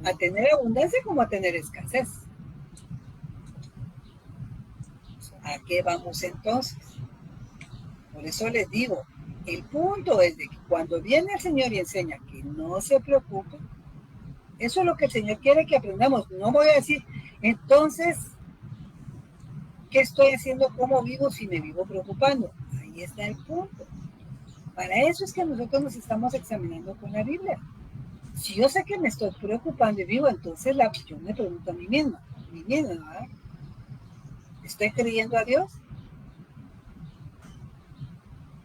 a tener abundancia como a tener escasez? ¿A qué vamos entonces? Por eso les digo, el punto es de que cuando viene el Señor y enseña que no se preocupe, eso es lo que el Señor quiere que aprendamos. No voy a decir, entonces, ¿qué estoy haciendo? ¿Cómo vivo si me vivo preocupando? Ahí está el punto. Para eso es que nosotros nos estamos examinando con la Biblia. Si yo sé que me estoy preocupando y vivo, entonces yo me pregunto a mí misma, ¿verdad? ¿Estoy creyendo a Dios?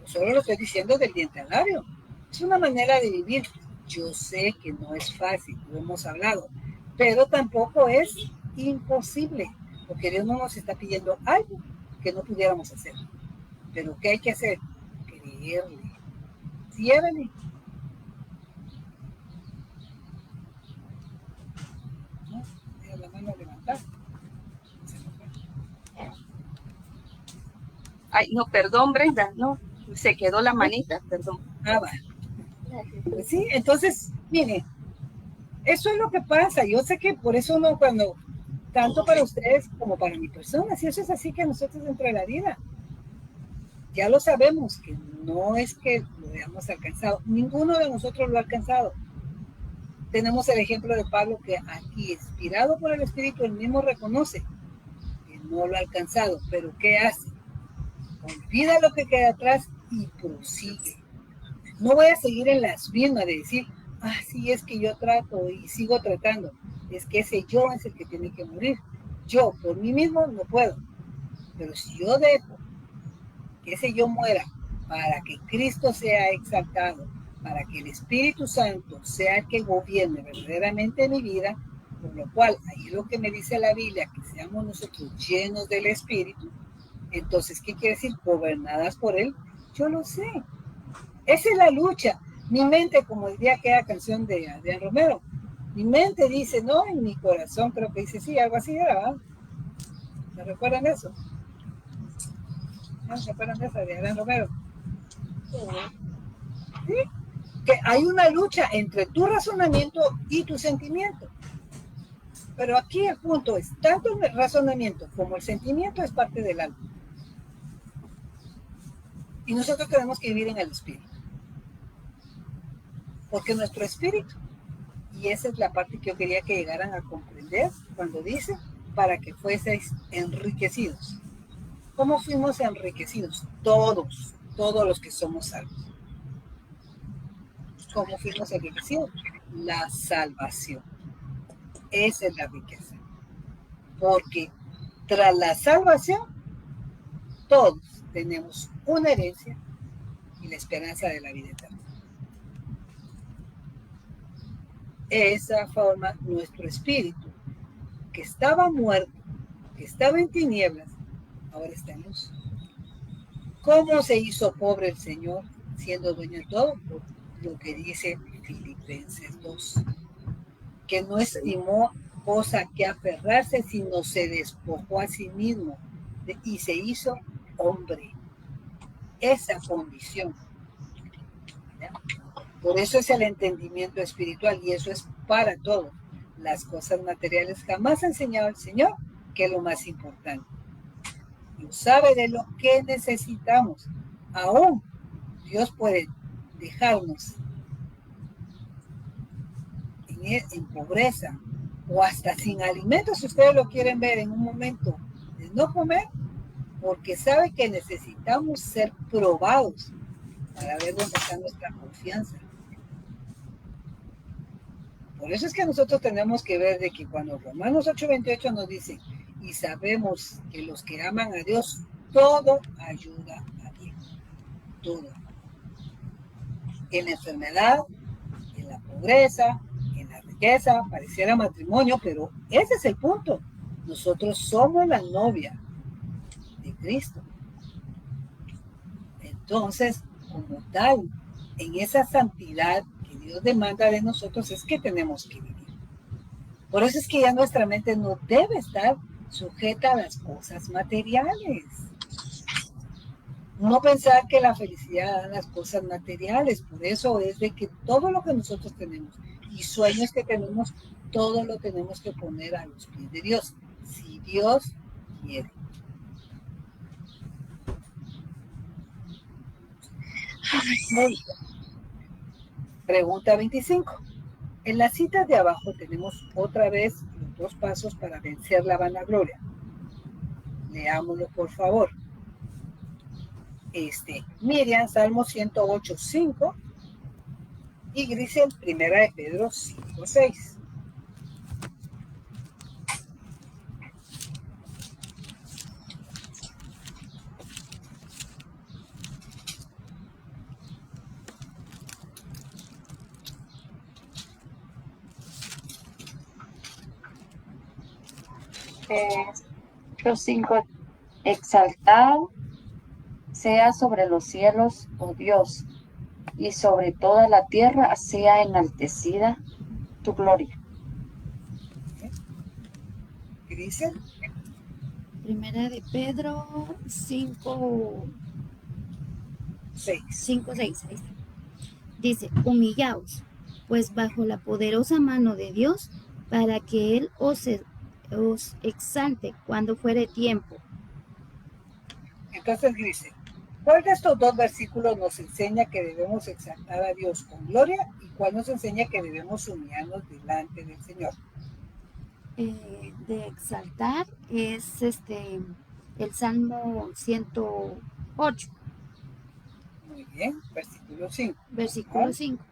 Solo lo estoy diciendo del diente al labio. Es una manera de vivir. Yo sé que no es fácil, lo hemos hablado, pero tampoco es imposible, porque Dios no nos está pidiendo algo que no pudiéramos hacer. Pero ¿qué hay que hacer? Creerle. ¿Sí, Evelyn? ¿No? Deja la mano levantada. Ay, no, perdón, Brenda, no, se quedó la manita, perdón. Ah, va. Pues sí, entonces, mire, eso es lo que pasa. Yo sé que por eso no, cuando, tanto para ustedes como para mi persona, si eso es así que nosotros dentro de la vida, ya lo sabemos, que no es que lo hayamos alcanzado, ninguno de nosotros lo ha alcanzado. Tenemos el ejemplo de Pablo, que aquí, inspirado por el Espíritu, él mismo reconoce que no lo ha alcanzado, pero ¿qué hace? Olvida lo que queda atrás y prosigue. No voy a seguir en las mismas de decir, sí, es que yo trato y sigo tratando. Es que ese yo es el que tiene que morir. Yo, por mí mismo, no puedo. Pero si yo dejo que ese yo muera para que Cristo sea exaltado, para que el Espíritu Santo sea el que gobierne verdaderamente mi vida, por lo cual, ahí es lo que me dice la Biblia, que seamos nosotros llenos del Espíritu. Entonces, ¿qué quiere decir? Gobernadas por Él. Yo lo sé. Esa es la lucha. Mi mente, como diría aquella canción de Adrián Romero, mi mente dice, no, en mi corazón creo que dice, sí, algo así era, ¿verdad? ¿Se recuerdan de eso? ¿No se acuerdan de eso de Adrián Romero? ¿Sí? Que hay una lucha entre tu razonamiento y tu sentimiento. Pero aquí el punto es, tanto el razonamiento como el sentimiento es parte del alma. Y nosotros tenemos que vivir en el espíritu. Porque nuestro espíritu, y esa es la parte que yo quería que llegaran a comprender cuando dice, para que fueseis enriquecidos. ¿Cómo fuimos enriquecidos? Todos los que somos salvos. ¿Cómo fuimos enriquecidos? La salvación. Esa es la riqueza. Porque tras la salvación, todos tenemos una herencia y la esperanza de la vida eterna. Esa forma nuestro espíritu, que estaba muerto, que estaba en tinieblas, ahora está en luz. ¿Cómo se hizo pobre el Señor siendo dueño de todo? Por lo que dice Filipenses 2, que no estimó cosa que aferrarse, sino se despojó a sí mismo y se hizo hombre. Esa condición. ¿Ya? Por eso es el entendimiento espiritual y eso es para todos. Las cosas materiales jamás ha enseñado el Señor, que es lo más importante. Dios sabe de lo que necesitamos. Aún Dios puede dejarnos en en pobreza o hasta sin alimentos, si ustedes lo quieren ver en un momento de no comer, porque sabe que necesitamos ser probados para ver dónde está nuestra confianza. Por eso es que nosotros tenemos que ver de que cuando Romanos 8:28 nos dice, y sabemos que los que aman a Dios, todo ayuda a bien. Todo. En la enfermedad, en la pobreza, en la riqueza, pareciera matrimonio, pero ese es el punto. Nosotros somos la novia de Cristo. Entonces, como tal, en esa santidad que Dios demanda de nosotros es que tenemos que vivir. Por eso es que ya nuestra mente no debe estar sujeta a las cosas materiales. No pensar que la felicidad dan las cosas materiales. Por eso es de que todo lo que nosotros tenemos y sueños que tenemos, todo lo tenemos que poner a los pies de Dios. Si Dios quiere. Pregunta 25. En las citas de abajo tenemos otra vez los 2 pasos para vencer la vanagloria. Leámoslo, por favor. Miriam, Salmo 108:5 y Grisel, 1 de Pedro 5:6. Los 5. Exaltado sea sobre los cielos, oh Dios, y sobre toda la tierra sea enaltecida tu gloria. Grisel. 1 de Pedro 5:6. Dice, humillaos, pues bajo la poderosa mano de Dios, para que Él os exalte cuando fuere tiempo. Entonces, Grisel, ¿cuál de estos 2 versículos nos enseña que debemos exaltar a Dios con gloria y cuál nos enseña que debemos humillarnos delante del Señor? De exaltar es el Salmo 108. Muy bien, versículo 5. Versículo 5.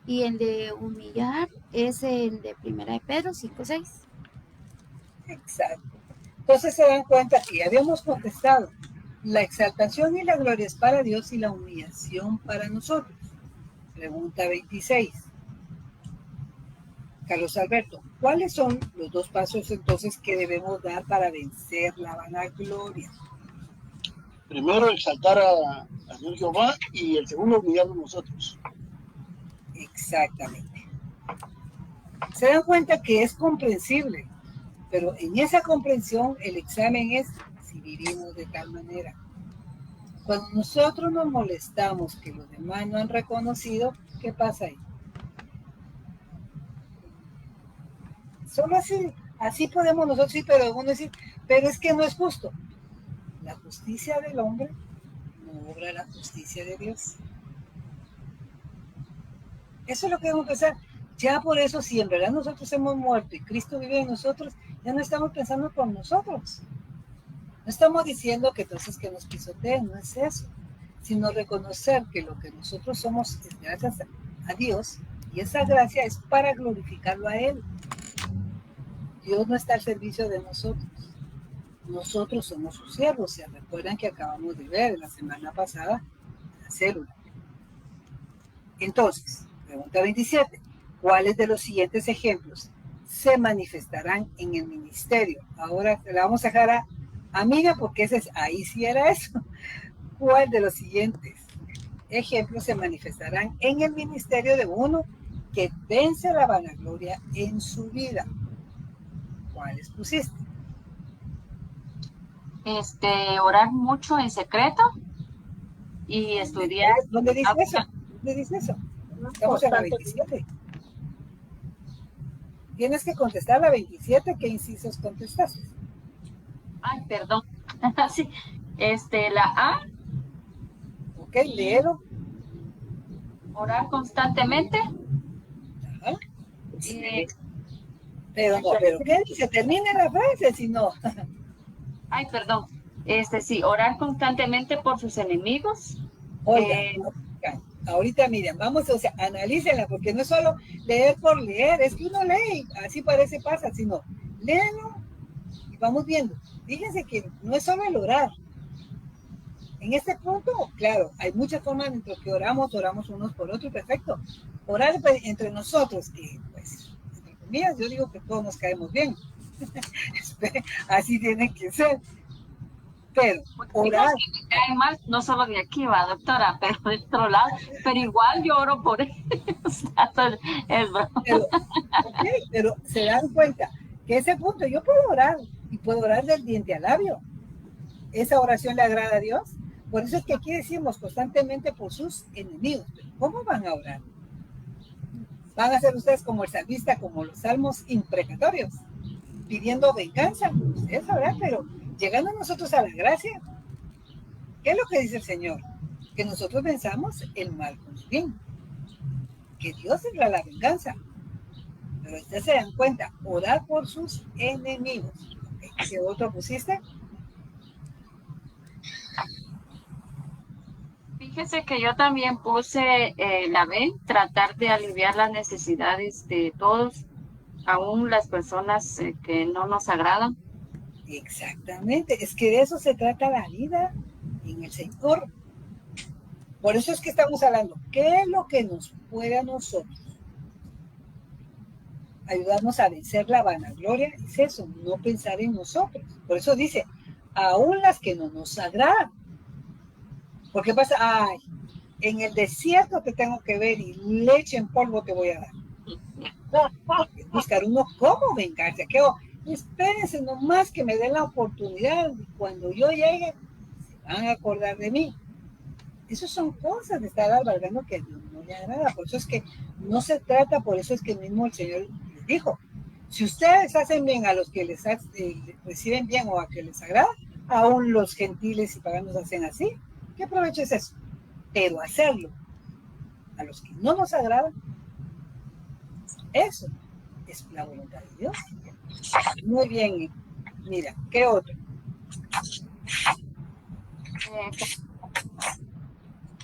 Y el de humillar es el de 1 de Pedro 5:6. Exacto. Entonces se dan cuenta que ya habíamos contestado. La exaltación y la gloria es para Dios y la humillación para nosotros. Pregunta 26. Carlos Alberto, ¿cuáles son los 2 pasos entonces que debemos dar para vencer la vanagloria? Primero, exaltar a Dios Jehová y el segundo, humillarnos nosotros. Exactamente. Se dan cuenta que es comprensible, pero en esa comprensión el examen es si vivimos de tal manera. Cuando nosotros nos molestamos que los demás no han reconocido, ¿qué pasa ahí? Solo así podemos nosotros sí, pero uno decir, pero es que no es justo. La justicia del hombre no obra la justicia de Dios. Eso es lo que debemos pensar. Ya por eso, si en verdad nosotros hemos muerto y Cristo vive en nosotros, ya no estamos pensando por nosotros. No estamos diciendo que entonces que nos pisoteen, no es eso, sino reconocer que lo que nosotros somos es gracias a Dios y esa gracia es para glorificarlo a Él. Dios no está al servicio de nosotros. Nosotros somos sus siervos. Se recuerdan que acabamos de ver la semana pasada la célula. Entonces, pregunta 27. ¿Cuáles de los siguientes ejemplos se manifestarán en el ministerio? Ahora le vamos a dejar a amiga porque ahí sí era eso. ¿Cuál de los siguientes ejemplos se manifestarán en el ministerio de uno que vence la vanagloria en su vida? ¿Cuáles pusiste? Orar mucho en secreto y estudiar. ¿Dónde dice eso? ¿Dónde dice eso? Estamos en la 27. Tienes que contestar la 27. ¿Qué incisos contestaste? Ay, perdón. Sí. La A. Ok, léelo. Orar constantemente. Ajá. Pero no, pero ¿qué dice? Termine la frase, si no. Ay, perdón. Sí, orar constantemente por sus enemigos. Oiga, ahorita miren, vamos, o sea, analícenla, porque no es solo leer por leer, es que uno lee, así parece pasa, sino léelo y vamos viendo. Fíjense que no es solo el orar. En este punto, claro, hay muchas formas en que oramos unos por otros, perfecto. Orar entre nosotros, que pues, entre comillas, yo digo que todos nos caemos bien. Así tiene que ser. Pero orar. Me caen mal, no solo de aquí, va, doctora, pero de otro lado. Pero igual yo oro por él. Pero se dan cuenta que ese punto yo puedo orar y puedo orar del diente al labio. Esa oración le agrada a Dios. Por eso es que aquí decimos constantemente por sus enemigos. Pero ¿cómo van a orar? ¿Van a ser ustedes como el salmista, como los salmos imprecatorios, pidiendo venganza? Ustedes sabrán, pero llegando nosotros a la gracia, ¿qué es lo que dice el Señor? Que nosotros pensamos el mal con el bien. Que Dios es la venganza. Pero ustedes se dan cuenta, orar por sus enemigos. ¿Qué otro pusiste? Fíjese que yo también puse la B, tratar de aliviar las necesidades de todos, aún las personas que no nos agradan. Exactamente, es que de eso se trata la vida en el Señor. Por eso es que estamos hablando, ¿qué es lo que nos puede a nosotros ayudarnos a vencer la vanagloria? Es eso, no pensar en nosotros. Por eso dice, aún las que no nos agradan. Porque pasa, ay, en el desierto te tengo que ver y leche en polvo te voy a dar. Buscar uno cómo vengarse. Espérense nomás que me den la oportunidad y cuando yo llegue se van a acordar de mí. Esas son cosas de estar albergando que a Dios no le agrada. Por eso es que no se trata, por eso es que mismo el Señor les dijo, si ustedes hacen bien a los que les reciben bien o a que les agrada, aún los gentiles y paganos hacen así. ¿Qué provecho es eso? Pero hacerlo a los que no nos agradan, eso es la voluntad de Dios. Muy bien, mira, ¿qué otro?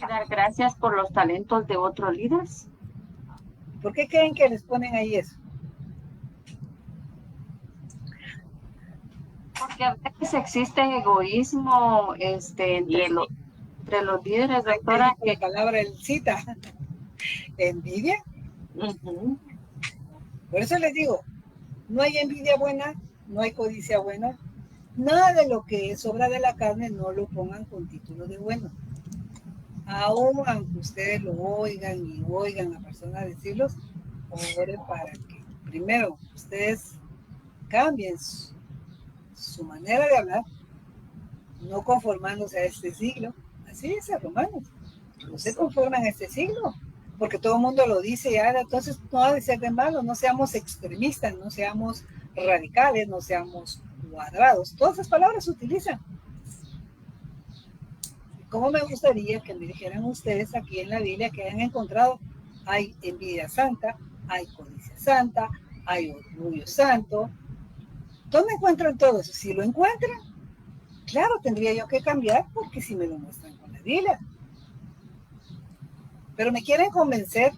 Dar gracias por los talentos de otros líderes. ¿Por qué creen que les ponen ahí eso? Porque a veces existe egoísmo entre los líderes, doctora. Que la palabra él cita, envidia. Por eso les digo, no hay envidia buena, no hay codicia buena. Nada de lo que es obra de la carne no lo pongan con título de bueno. Aún aunque ustedes lo oigan y oigan a personas decirlos, oren para que primero ustedes cambien su manera de hablar, no conformándose a este siglo. Así dice Romanos, no se conforman a este siglo, porque todo el mundo lo dice y ahora, entonces no ha de ser de malo, no seamos extremistas, no seamos radicales, no seamos cuadrados. Todas esas palabras se utilizan. ¿Cómo me gustaría que me dijeran ustedes aquí en la Biblia que hayan encontrado? Hay envidia santa, hay codicia santa, hay orgullo santo. ¿Dónde encuentran todo eso? Si lo encuentran, claro, tendría yo que cambiar porque si me lo muestran con la Biblia. Pero me quieren convencer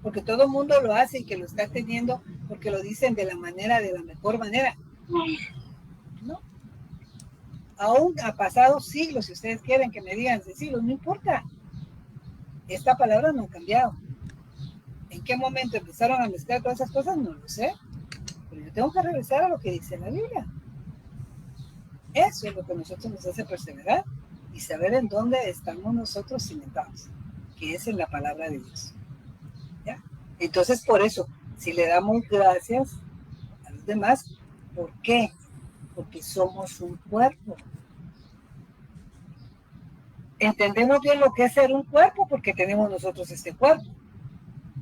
porque todo el mundo lo hace y que lo está teniendo porque lo dicen de la mejor manera. No. Aún ha pasado siglos, si ustedes quieren que me digan siglos, no importa. Esta palabra no ha cambiado. ¿En qué momento empezaron a mezclar todas esas cosas? No lo sé. Pero yo tengo que regresar a lo que dice la Biblia. Eso es lo que a nosotros nos hace perseverar y saber en dónde estamos nosotros cimentados, que es en la palabra de Dios. ¿Ya? Entonces, por eso, si le damos gracias a los demás, ¿por qué? Porque somos un cuerpo. Entendemos bien lo que es ser un cuerpo porque tenemos nosotros este cuerpo.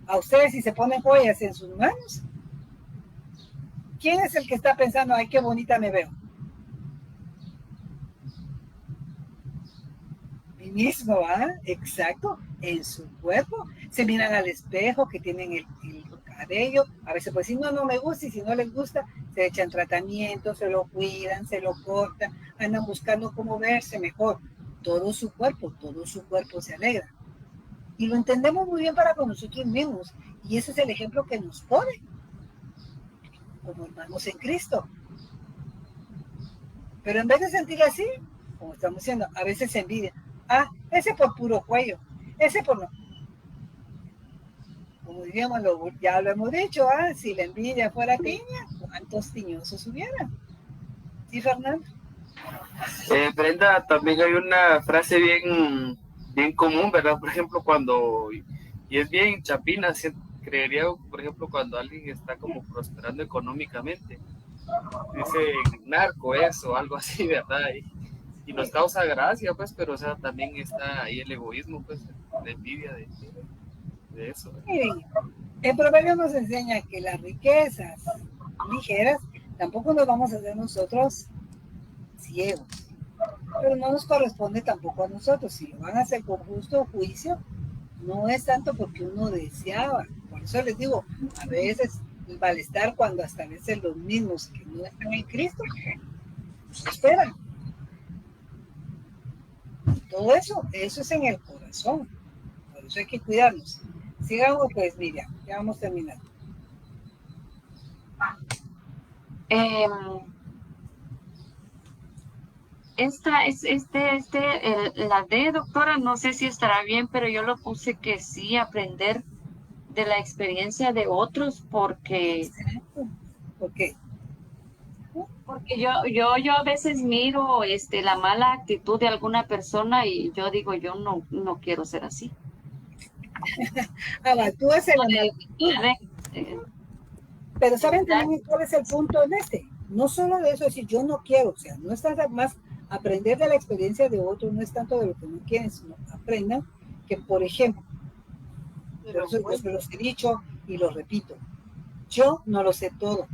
A ustedes si se ponen joyas en sus manos, ¿quién es el que está pensando, ay, qué bonita me veo? Mí mismo, ¿ah? Exacto, en su cuerpo. Se miran al espejo que tienen el de ello. A veces pues si no me gusta, y si no les gusta, se echan tratamiento, se lo cuidan, se lo cortan, andan buscando cómo verse mejor. Todo su cuerpo se alegra. Y lo entendemos muy bien para con nosotros mismos. Y ese es el ejemplo que nos pone como hermanos en Cristo. Pero en vez de sentir así, como estamos diciendo, a veces se envidia. Ah, ese por puro cuello, ese por no. Como diríamos, ya lo hemos dicho, si la envidia fuera tiña, ¿cuántos tiñosos hubieran? ¿Sí, Fernando? Brenda, también hay una frase bien común, ¿verdad? Por ejemplo, y es bien chapina, creería, por ejemplo, cuando alguien está como prosperando económicamente, dice narco eso, algo así, ¿verdad? Y nos causa gracia, pues, pero o sea, también está ahí el egoísmo, pues, la envidia de eso. Miren, el proverbio nos enseña que las riquezas ligeras tampoco nos vamos a hacer nosotros ciegos, pero no nos corresponde tampoco a nosotros. Si lo van a hacer con justo juicio, no es tanto porque uno deseaba. Por eso les digo, a veces el malestar cuando hasta a veces los mismos que no están en Cristo esperan. Todo eso es en el corazón. Por eso hay que cuidarnos. Sigamos pues, Miriam, ya vamos terminando. La D, doctora, no sé si estará bien, pero yo lo puse que sí, aprender de la experiencia de otros, porque... ¿Por qué? Porque yo a veces miro la mala actitud de alguna persona y yo digo, yo no quiero ser así. Tú eres la mala actitud. Pero ¿saben también cuál es el punto en este? No solo de eso, decir yo no quiero, o sea, no es tanto más aprender de la experiencia de otros, no es tanto de lo que no quieren, sino aprendan que, por ejemplo, por eso yo los he dicho y lo repito, yo no lo sé todo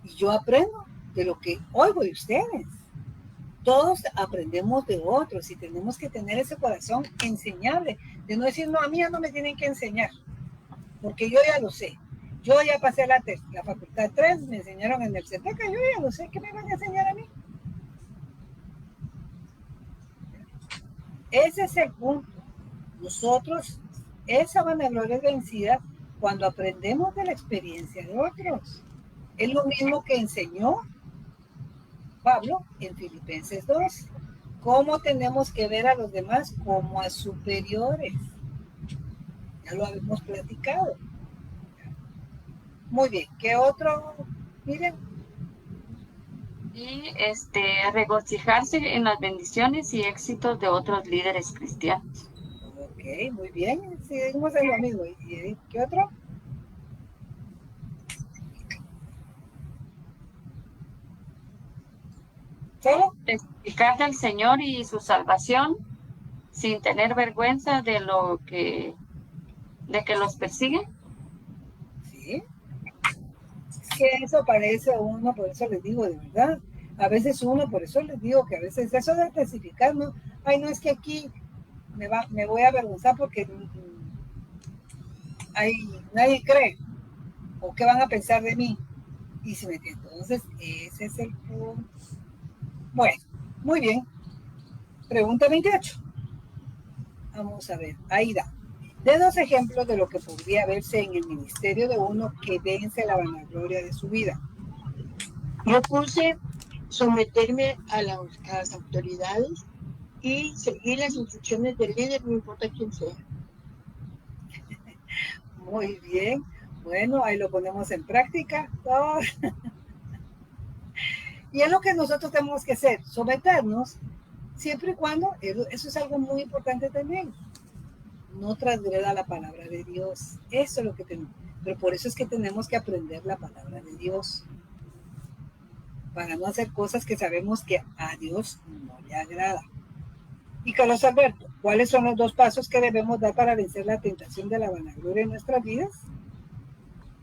y yo aprendo de lo que oigo de ustedes. Todos aprendemos de otros y tenemos que tener ese corazón enseñable, de no decir, no, a mí ya no me tienen que enseñar, porque yo ya lo sé. Yo ya pasé la facultad 3, me enseñaron en el CETECA, yo ya lo sé, ¿qué me van a enseñar a mí? Ese es el punto. Nosotros, esa vanagloria es vencida cuando aprendemos de la experiencia de otros. Es lo mismo que enseñó Pablo en Filipenses 2. ¿Cómo tenemos que ver a los demás como a superiores? Ya lo habíamos platicado. Muy bien, ¿qué otro? Miren. Y regocijarse en las bendiciones y éxitos de otros líderes cristianos. Ok, muy bien. Seguimos en lo mismo. ¿Y qué otro? ¿Solo? Testificar del Señor y su salvación sin tener vergüenza de que los persiguen. Sí. Es que eso parece uno, por eso les digo, de verdad. A veces uno, por eso les digo que a veces eso de testificar, no, ay, no, es que aquí me voy a avergonzar porque nadie cree. ¿O qué van a pensar de mí? Y si me entiendo. Entonces, ese es el punto. Bueno, muy bien. Pregunta 28. Vamos a ver, Aida. De 2 ejemplos de lo que podría verse en el ministerio de uno que vence la vanagloria de su vida. Yo puse someterme a las autoridades y seguir las instrucciones del líder, no importa quién sea. Muy bien. Bueno, ahí lo ponemos en práctica. Oh. Y es lo que nosotros tenemos que hacer, someternos, siempre y cuando, eso es algo muy importante también, no transgreda la palabra de Dios. Eso es lo que tenemos. Pero por eso es que tenemos que aprender la palabra de Dios, para no hacer cosas que sabemos que a Dios no le agrada. Y Carlos Alberto, ¿cuáles son los 2 pasos que debemos dar para vencer la tentación de la vanagloria en nuestras vidas?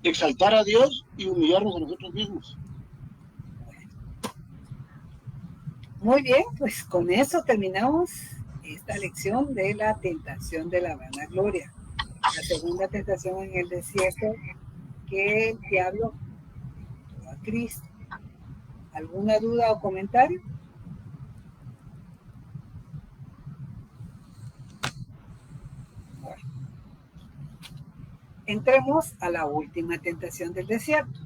Exaltar a Dios y humillarnos a nosotros mismos. Muy bien, pues con eso terminamos esta lección de la tentación de la vanagloria. La segunda tentación en el desierto que el diablo tentó a Cristo. ¿Alguna duda o comentario? Bueno, entremos a la última tentación del desierto.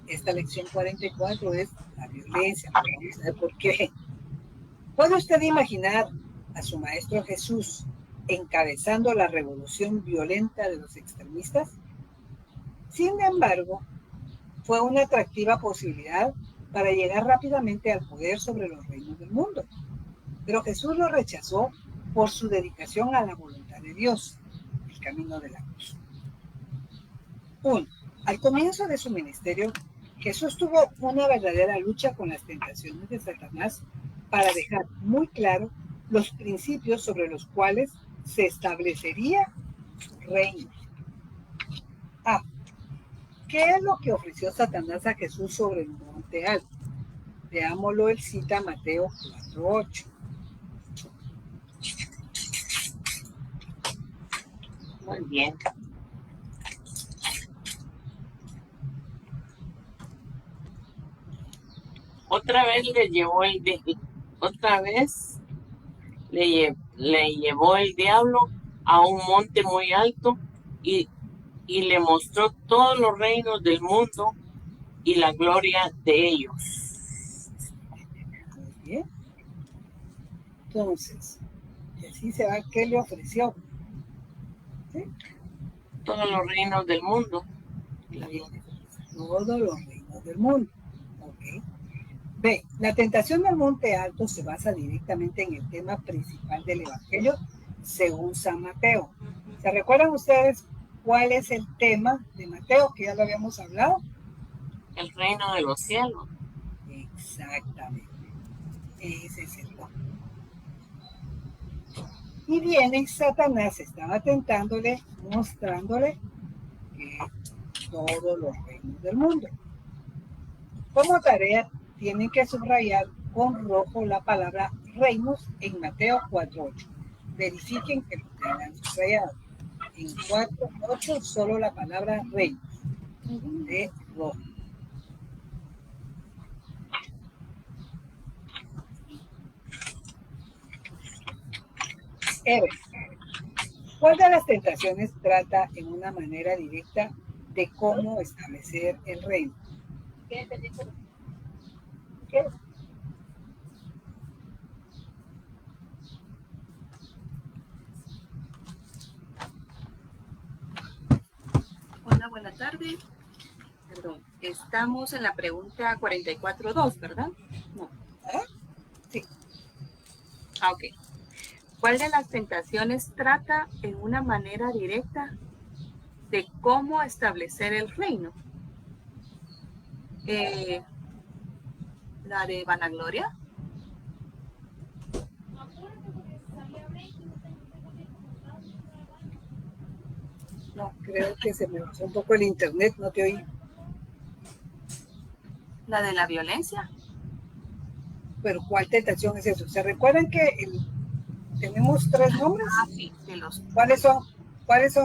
Esta lección 44 es la violencia. Vamos a ver por qué. ¿Puede usted imaginar a su maestro Jesús encabezando la revolución violenta de los extremistas? Sin embargo, fue una atractiva posibilidad para llegar rápidamente al poder sobre los reinos del mundo. Pero Jesús lo rechazó por su dedicación a la voluntad de Dios, el camino de la cruz. 1. Al comienzo de su ministerio, Jesús tuvo una verdadera lucha con las tentaciones de Satanás para dejar muy claro los principios sobre los cuales se establecería su reino. A. ¿Qué es lo que ofreció Satanás a Jesús sobre el monte alto? Veámoslo, él cita Mateo 4:8. Muy bien. Otra vez le llevó el diablo a un monte muy alto y le mostró todos los reinos del mundo y la gloria de ellos. Muy bien. Entonces, y así se va, ¿qué le ofreció? ¿Sí? Todos los reinos del mundo. Todos los reinos del mundo. Ok. B. La tentación del monte alto se basa directamente en el tema principal del Evangelio según San Mateo. ¿Se recuerdan ustedes cuál es el tema de Mateo, que ya lo habíamos hablado? El reino de los cielos. Exactamente. Ese es el tema. Y viene Satanás, estaba tentándole, mostrándole que todos los reinos del mundo. Como tarea, tienen que subrayar con rojo la palabra reinos en Mateo 4:8. Verifiquen que lo tengan subrayado. En 4:8 solo la palabra reinos de rojo. Ever, ¿cuál de las tentaciones trata en una manera directa de cómo establecer el reino? ¿Qué? Hola, buena tarde. Perdón, estamos en la pregunta 44.2, ¿verdad? No. ¿Ah? Sí. Ah, ok. ¿Cuál de las tentaciones trata en una manera directa de cómo establecer el reino? ¿La de vanagloria? No, creo que se me bajó un poco el internet, no te oí. ¿La de la violencia? Pero ¿cuál tentación es eso? ¿Se recuerdan que tenemos 3 nombres? Ah, sí, de los... ¿Cuáles son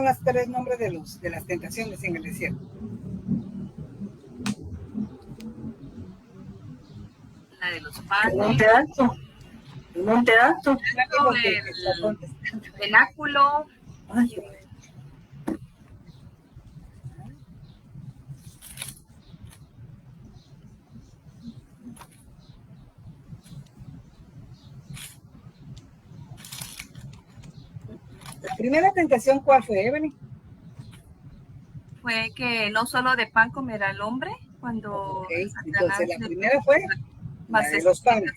las 3 nombres de las tentaciones en el desierto? La de los panes. El monte alto. El monte alto. El cenáculo. Ay, la primera tentación, ¿cuál fue, Evelyn? Fue que no solo de pan comerá el hombre cuando... Okay. Entonces la primera fue la de los panes.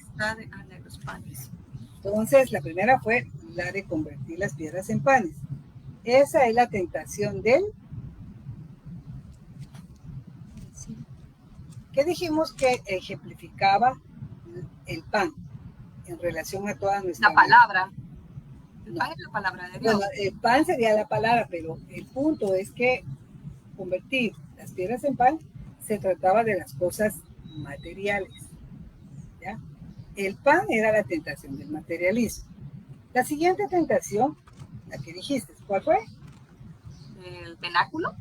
De los panes. Entonces la primera fue la de convertir las piedras en panes. Esa es la tentación del... ¿Qué dijimos que ejemplificaba el pan en relación a toda nuestra... La palabra. El pan es la palabra de Dios. Bueno, el pan sería la palabra, pero el punto es que convertir las piedras en pan se trataba de las cosas materiales. ¿Ya? El pan era la tentación del materialismo. La siguiente tentación, la que dijiste, ¿cuál fue? El cenáculo.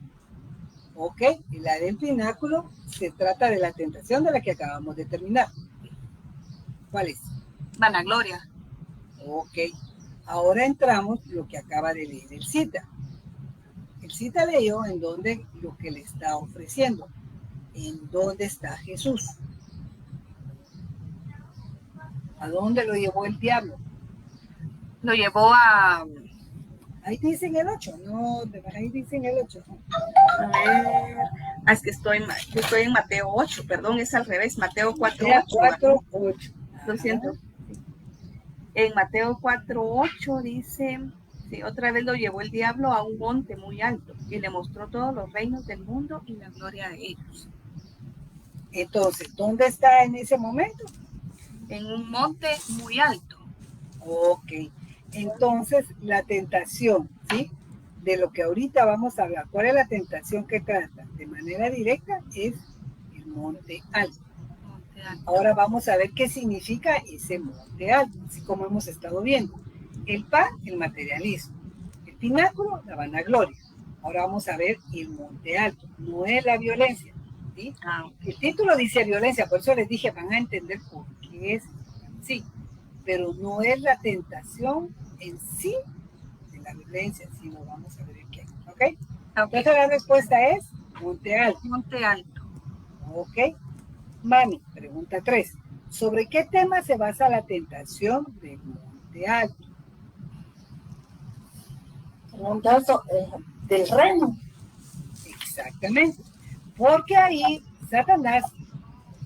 Ok, y la del pináculo se trata de la tentación de la que acabamos de terminar. ¿Cuál es? Vanagloria. Ok, ahora entramos lo que acaba de leer el cita. El cita leyó en dónde lo que le está ofreciendo, en dónde está Jesús. ¿A dónde lo llevó el diablo? Lo llevó a... Ahí dicen el 8, no, ahí dicen el 8. A ver, es que estoy en Mateo 8, perdón, es al revés, Mateo 4:8. 4:8. Lo siento. En Mateo 4:8 dice, sí, otra vez lo llevó el diablo a un monte muy alto y le mostró todos los reinos del mundo y la gloria de ellos. Entonces, ¿dónde está en ese momento? En un monte muy alto. Ok, entonces la tentación, ¿sí? De lo que ahorita vamos a hablar, ¿cuál es la tentación que trata? De manera directa es el monte alto. Ahora vamos a ver qué significa ese monte alto, así como hemos estado viendo. El pan, el materialismo. El pináculo, la vanagloria. Ahora vamos a ver el monte alto, no es la violencia, ¿sí? El título dice violencia, por eso les dije, van a entender por qué es sí, pero no es la tentación en sí de la violencia, sino vamos a ver el qué, ¿ok? Entonces la respuesta es monte alto. Monte alto. Ok. Mami, pregunta 3. ¿Sobre qué tema se basa la tentación del monte alto? Monte alto del reino. Exactamente. Porque ahí Satanás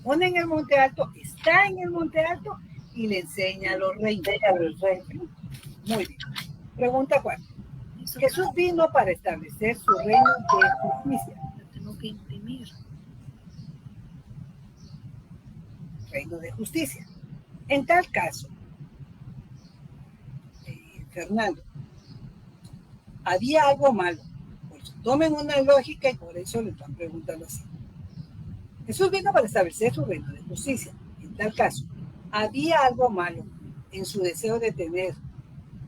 pone en el monte alto, está en el monte alto y le enseña a los reinos. Muy bien. Pregunta 4. Jesús vino para establecer su reino de justicia. Lo tengo que imprimir. Reino de justicia. En tal caso, Fernando, había algo malo. Pues tomen una lógica y por eso le están preguntando así. Jesús vino para establecer su reino de justicia. En tal caso, había algo malo en su deseo de tener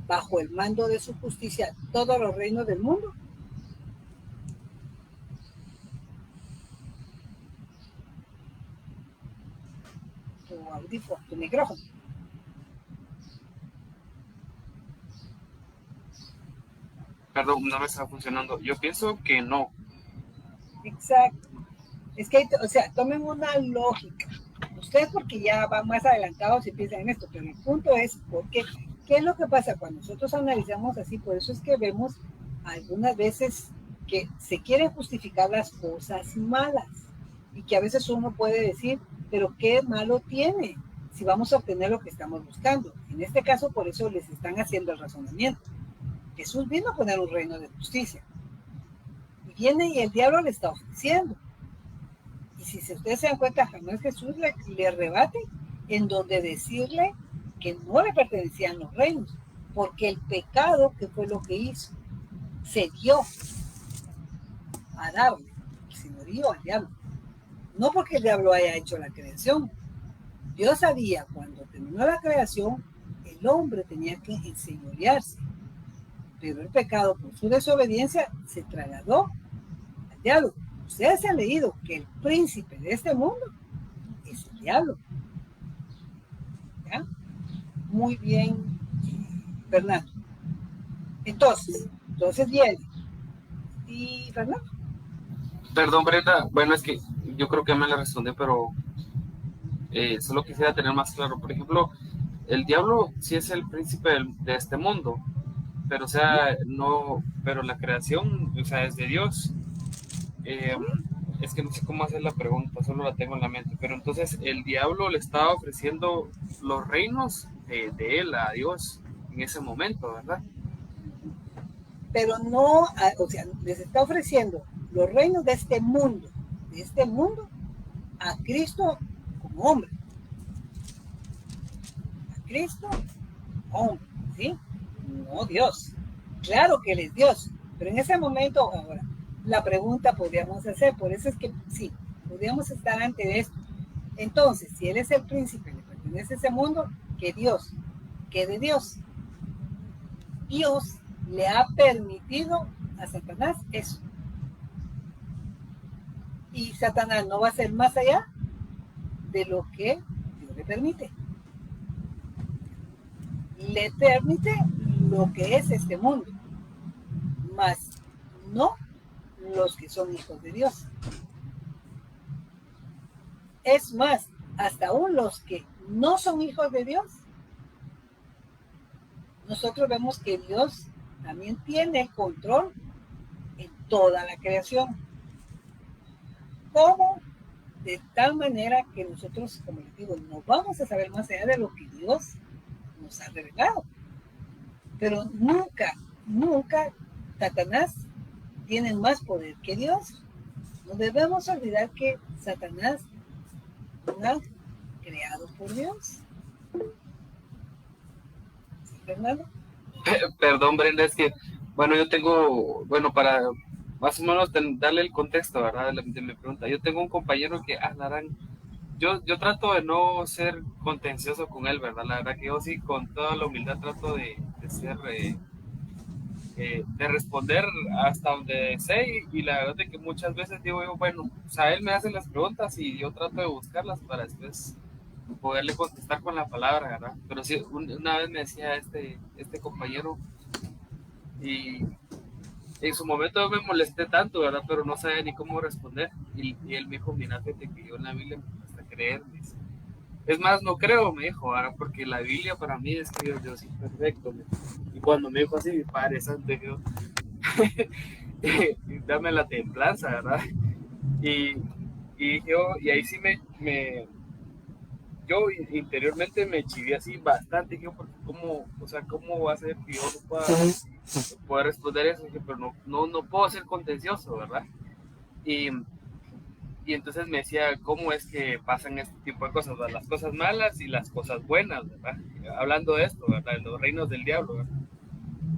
bajo el mando de su justicia todos los reinos del mundo. Tu audífono, tu micrófono. Perdón, no me está funcionando. Yo pienso que no. Exacto. Es que, o sea, tomen una lógica. Ustedes porque ya van más adelantados y piensan en esto, pero el punto es porque, ¿qué es lo que pasa cuando nosotros analizamos así? Por eso es que vemos algunas veces que se quieren justificar las cosas malas y que a veces uno puede decir, pero ¿qué malo tiene si vamos a obtener lo que estamos buscando? En este caso, por eso les están haciendo el razonamiento. Jesús vino a poner un reino de justicia. Y viene y el diablo le está ofreciendo. Y si ustedes se dan cuenta, jamás Jesús le rebate en donde decirle que no le pertenecían los reinos, porque el pecado, que fue lo que hizo, se dio a darle, se lo dio al diablo. No porque el diablo haya hecho la creación. Dios sabía cuando terminó la creación, el hombre tenía que enseñorearse. Pero el pecado, por su desobediencia, se trasladó al diablo. Ustedes han leído que el príncipe de este mundo es el diablo. ¿Ya? Muy bien, Fernando. Entonces viene. ¿Y Fernando? Perdón, Brenda. Bueno, es que yo creo que me la respondí, pero solo quisiera tener más claro. Por ejemplo, el diablo sí es el príncipe de este mundo, pero o sea, no, pero la creación, o sea, es de Dios. Es que no sé cómo hacer la pregunta, solo la tengo en la mente. Pero entonces el diablo le estaba ofreciendo los reinos de él a Dios en ese momento, ¿verdad? Pero no, o sea, les está ofreciendo los reinos de este mundo a Cristo como hombre. A Cristo hombre, ¿sí? No Dios. Claro que Él es Dios, pero en ese momento, ahora, la pregunta podríamos hacer, por eso es que sí, podríamos estar ante esto. Entonces, si Él es el príncipe, le pertenece a ese mundo, que Dios, que de Dios, Dios le ha permitido a Satanás eso. Y Satanás no va a ser más allá de lo que Dios le permite. Le permite lo que es este mundo, más no los que son hijos de Dios. Es más, hasta aún los que no son hijos de Dios, nosotros vemos que Dios también tiene el control en toda la creación. ¿Cómo? De tal manera que nosotros, como les digo, no vamos a saber más allá de lo que Dios nos ha revelado. Pero nunca, nunca Satanás tiene más poder que Dios. No debemos olvidar que Satanás fue creado por Dios. ¿Sí, Fernando? Perdón, Brenda, es que, bueno, yo tengo, bueno, para más o menos darle el contexto, ¿verdad? De mi pregunta. Yo tengo un compañero que, yo trato de no ser contencioso con él, ¿verdad? La verdad que yo sí, con toda la humildad, trato de ser, de responder hasta donde sé, y la verdad es que muchas veces digo yo, bueno, o sea, él me hace las preguntas y yo trato de buscarlas para después poderle contestar con la palabra, ¿verdad? Pero sí, una vez me decía este compañero, y en su momento yo me molesté tanto, ¿verdad? Pero no sabía ni cómo responder, y él me dijo, mira, fíjate que yo en la Biblia me cuesta creer, me dice. Es más, no creo, me dijo, ¿verdad? Porque la Biblia para mí describe a Dios imperfecto. Y cuando me dijo así, mi Padre Santo, yo, dame la templanza, ¿verdad? Y ahí sí yo interiormente me chivé así bastante, dije, porque ¿cómo va a ser que yo no pueda responder eso? Dije, pero no puedo ser contencioso, ¿verdad? Y entonces me decía, ¿cómo es que pasan este tipo de cosas? ¿Verdad? Las cosas malas y las cosas buenas, ¿verdad? Hablando de esto, ¿verdad? De los reinos del diablo, ¿verdad?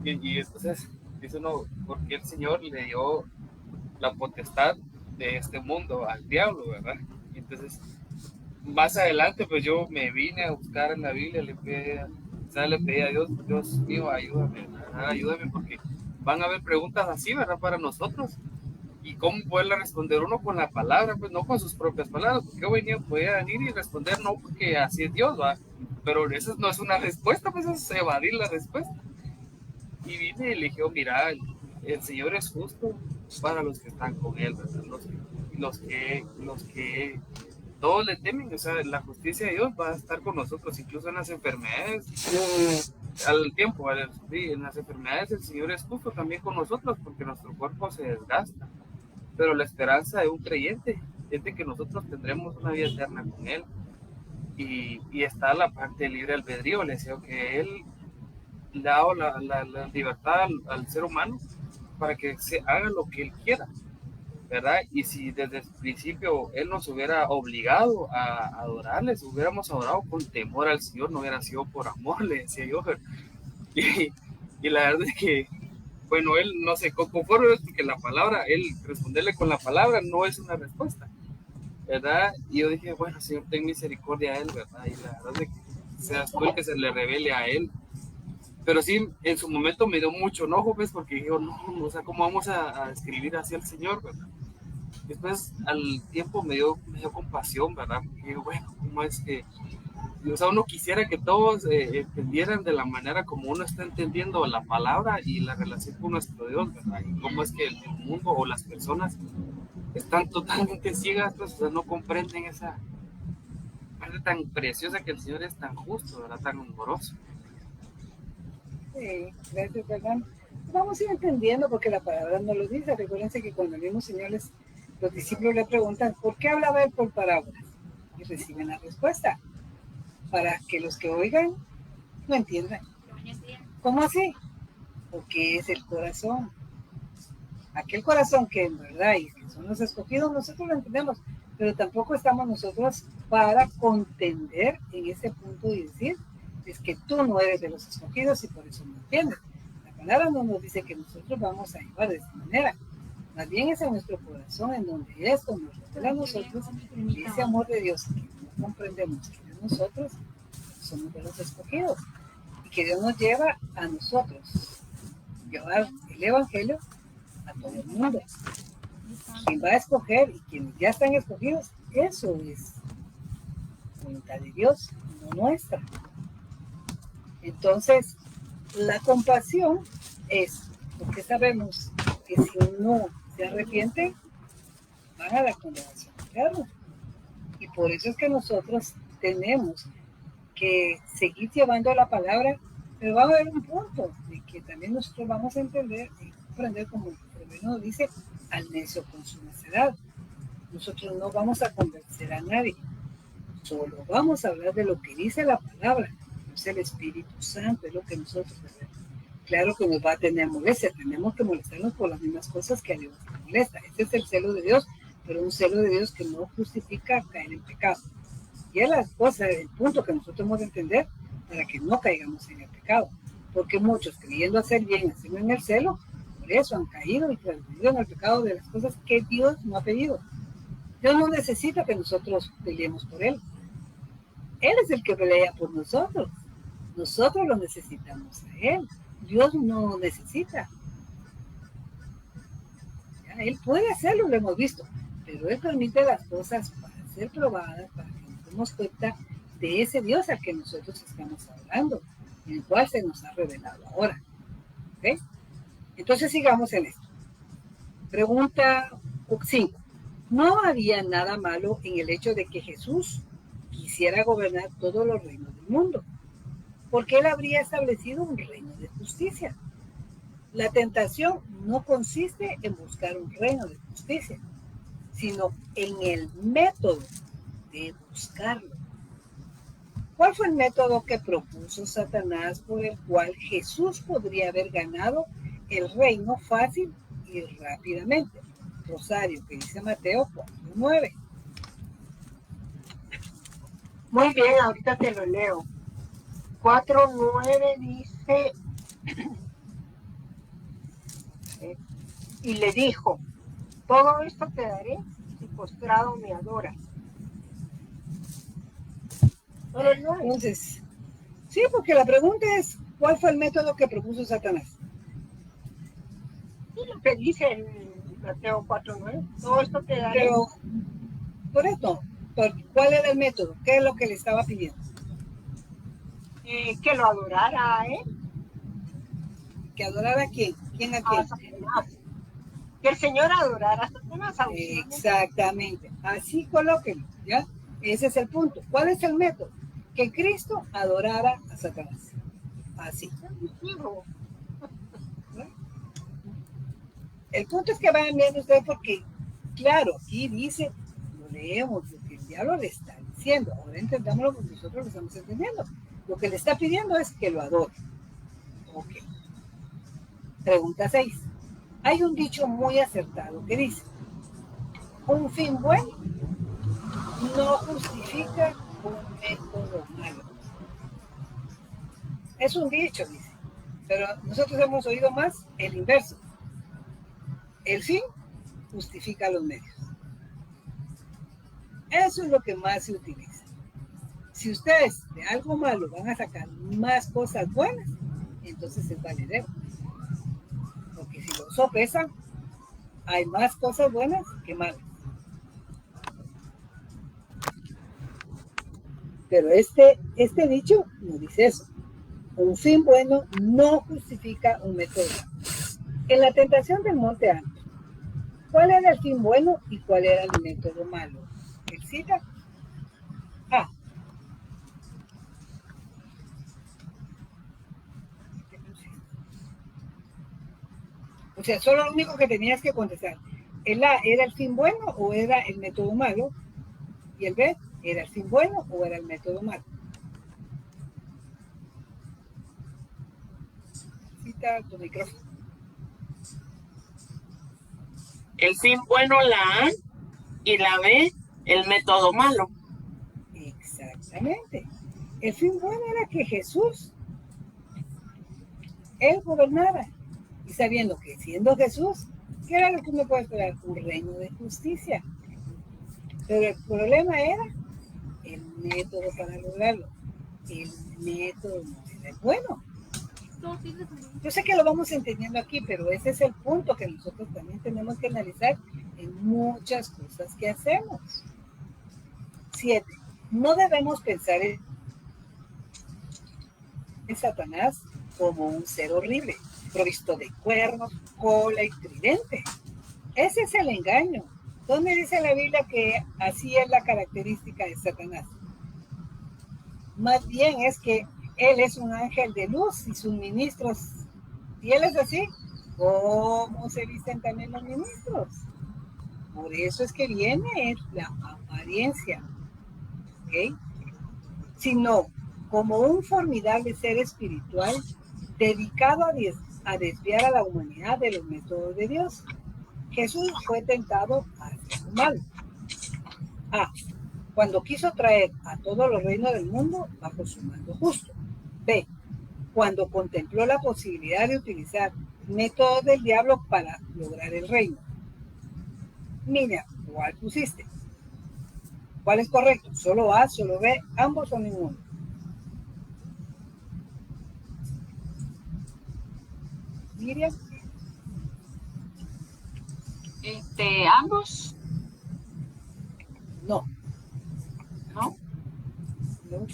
Y entonces dice uno, ¿por qué el Señor le dio la potestad de este mundo al diablo, ¿verdad? Y entonces, más adelante, pues yo me vine a buscar en la Biblia, le pedí a Dios, Dios mío, ayúdame, ¿verdad? Ayúdame, porque van a haber preguntas así, ¿verdad? Para nosotros. Y cómo poderle responder uno con la palabra, pues no con sus propias palabras, porque yo podía venir y responder, no, porque así es Dios, ¿va? Pero eso no es una respuesta, pues eso es evadir la respuesta. Y vine y le dije, mira, el Señor es justo para los que están con Él, ¿verdad? Los que todos le temen, o sea, la justicia de Dios va a estar con nosotros, incluso en las enfermedades, al tiempo, en las enfermedades el Señor es justo también con nosotros, porque nuestro cuerpo se desgasta. Pero la esperanza de un creyente es de que nosotros tendremos una vida eterna con Él. Y está la parte de libre albedrío. Le deseo que Él le ha dado la libertad al ser humano para que se haga lo que Él quiera, ¿verdad? Y si desde el principio Él nos hubiera obligado a adorarle, si hubiéramos adorado con temor al Señor, no hubiera sido por amor, le decía yo. Y la verdad es que, bueno, Él no se conforme, porque la palabra, Él responderle con la palabra no es una respuesta, ¿verdad? Y yo dije, bueno, Señor, ten misericordia a Él, ¿verdad? Y la verdad es que seas tú el que se le revele a Él. Pero sí, en su momento me dio mucho enojo, pues, porque dije, no, o sea, ¿cómo vamos a escribir así al Señor, verdad? Después, al tiempo me dio compasión, ¿verdad? Porque digo, bueno, ¿cómo es que, o sea, uno quisiera que todos entendieran de la manera como uno está entendiendo la palabra y la relación con nuestro Dios, ¿verdad? Y cómo es que el mundo o las personas están totalmente ciegas, pues, o sea, no comprenden esa parte tan preciosa que el Señor es tan justo, ¿verdad? Tan amoroso. Sí, gracias, Fernando. Vamos a ir entendiendo porque la palabra no lo dice. Recuérdense que cuando el mismo Señor los discípulos le preguntan, ¿por qué hablaba Él por parábolas? Y reciben la respuesta, para que los que oigan no entiendan. ¿Cómo así? Porque es el corazón. Aquel corazón que en verdad y que son los escogidos, nosotros lo entendemos, pero tampoco estamos nosotros para contender en ese punto y decir, es que tú no eres de los escogidos y por eso no entiendes. La palabra no nos dice que nosotros vamos a llevar de esta manera. Más bien es en nuestro corazón en donde esto nos revela a nosotros ese amor de Dios que no comprendemos que de nosotros somos de los escogidos y que Dios nos lleva a nosotros llevar el evangelio a todo el mundo. quien va a escoger y quienes ya están escogidos, eso es voluntad de Dios, no nuestra. Entonces, la compasión es, porque sabemos que si uno se arrepiente, van a la condenación eterna. Y por eso es que nosotros tenemos que seguir llevando la palabra, pero va a haber un punto de que también nosotros vamos a entender y comprender, como el proverbio dice, al necio con su necedad. Nosotros no vamos a convencer a nadie, solo vamos a hablar de lo que dice la palabra. Es el Espíritu Santo, es lo que nosotros hacemos. Claro que nos va a tener molestia, tenemos que molestarnos por las mismas cosas que a Dios nos molesta. Este es el celo de Dios, pero un celo de Dios que no justifica caer en pecado. Y es la cosa, el punto que nosotros hemos de entender para que no caigamos en el pecado. Porque muchos, creyendo hacer bien, haciendo en el celo, por eso han caído y transgredido en el pecado de las cosas que Dios no ha pedido. Dios no necesita que nosotros peleemos por Él. Él es el que pelea por nosotros. Nosotros lo necesitamos a Él. Dios no necesita. Ya, Él puede hacerlo, lo hemos visto, pero Él permite las cosas para ser probadas, para que nos demos cuenta de ese Dios al que nosotros estamos hablando, el cual se nos ha revelado ahora. ¿Okay? Entonces sigamos en esto. Pregunta 5. No había nada malo en el hecho de que Jesús quisiera gobernar todos los reinos del mundo, porque Él habría establecido un reino de justicia. La tentación no consiste en buscar un reino de justicia, sino en el método de buscarlo. ¿Cuál fue el método que propuso Satanás por el cual Jesús podría haber ganado el reino fácil y rápidamente? Rosario, que dice Mateo 4:9. Muy bien, ahorita te lo leo. 4:9 dice, y le dijo, todo esto te daré si postrado me adoras. Entonces, sí, porque la pregunta es, ¿cuál fue el método que propuso Satanás? Y lo que dice en Mateo 4:9, todo esto te daré. Pero, por esto, ¿cuál era el método? ¿Qué es lo que le estaba pidiendo? Que lo adorara a Él. ¿Que adorara a quién? ¿Quién a quién? A Satanás. Que el Señor adorara a Satanás. Exactamente. Así colóquenlo, ¿ya? Ese es el punto. ¿Cuál es el método? Que Cristo adorara a Satanás. Así. El punto es que vayan viendo ustedes porque, claro, aquí dice, lo leemos, lo que el diablo le está diciendo. Ahora entendámoslo porque nosotros lo estamos entendiendo. Lo que le está pidiendo es que lo adore. Ok. Pregunta 6. Hay un dicho muy acertado que dice, un fin bueno no justifica un método malo. Es un dicho, dice, pero nosotros hemos oído más el inverso. El fin justifica los medios. Eso es lo que más se utiliza. Si ustedes de algo malo van a sacar más cosas buenas, entonces es valedero. Porque si lo sopesan, hay más cosas buenas que malas. Pero este dicho no dice eso. Un fin bueno no justifica un método. En la tentación del monte alto, ¿cuál era el fin bueno y cuál era el método malo? ¿Él cita? A. O sea, solo lo único que tenías que contestar. ¿El A era el fin bueno o era el método malo? Y el B, ¿era el fin bueno o era el método malo? Cita tu micrófono. El fin bueno, la A, y la B, el método malo. Exactamente. El fin bueno era que Jesús, Él gobernara. Y sabiendo que siendo Jesús, ¿qué era lo que uno puede esperar? Un reino de justicia. Pero el problema era el método para lograrlo. El método no era el bueno. Yo sé que lo vamos entendiendo aquí, pero ese es el punto que nosotros también tenemos que analizar en muchas cosas que hacemos. 7. No debemos pensar en Satanás como un ser horrible, provisto de cuernos, cola y tridente. Ese es el engaño. ¿Dónde dice la Biblia que así es la característica de Satanás? Más bien es que él es un ángel de luz y sus ministros, y él es así, ¿cómo se visten también los ministros? Por eso es que viene la apariencia, ¿ok? Sino como un formidable ser espiritual dedicado a desviar a la humanidad de los métodos de Dios. Jesús fue tentado a hacer mal. A. Cuando quiso traer a todos los reinos del mundo bajo su mando justo. B. Cuando contempló la posibilidad de utilizar métodos del diablo para lograr el reino. Mira, ¿cuál pusiste? ¿Cuál es correcto? ¿Solo A, solo B, ambos o ninguno? Miriam. Ambos. No. ¿No? No.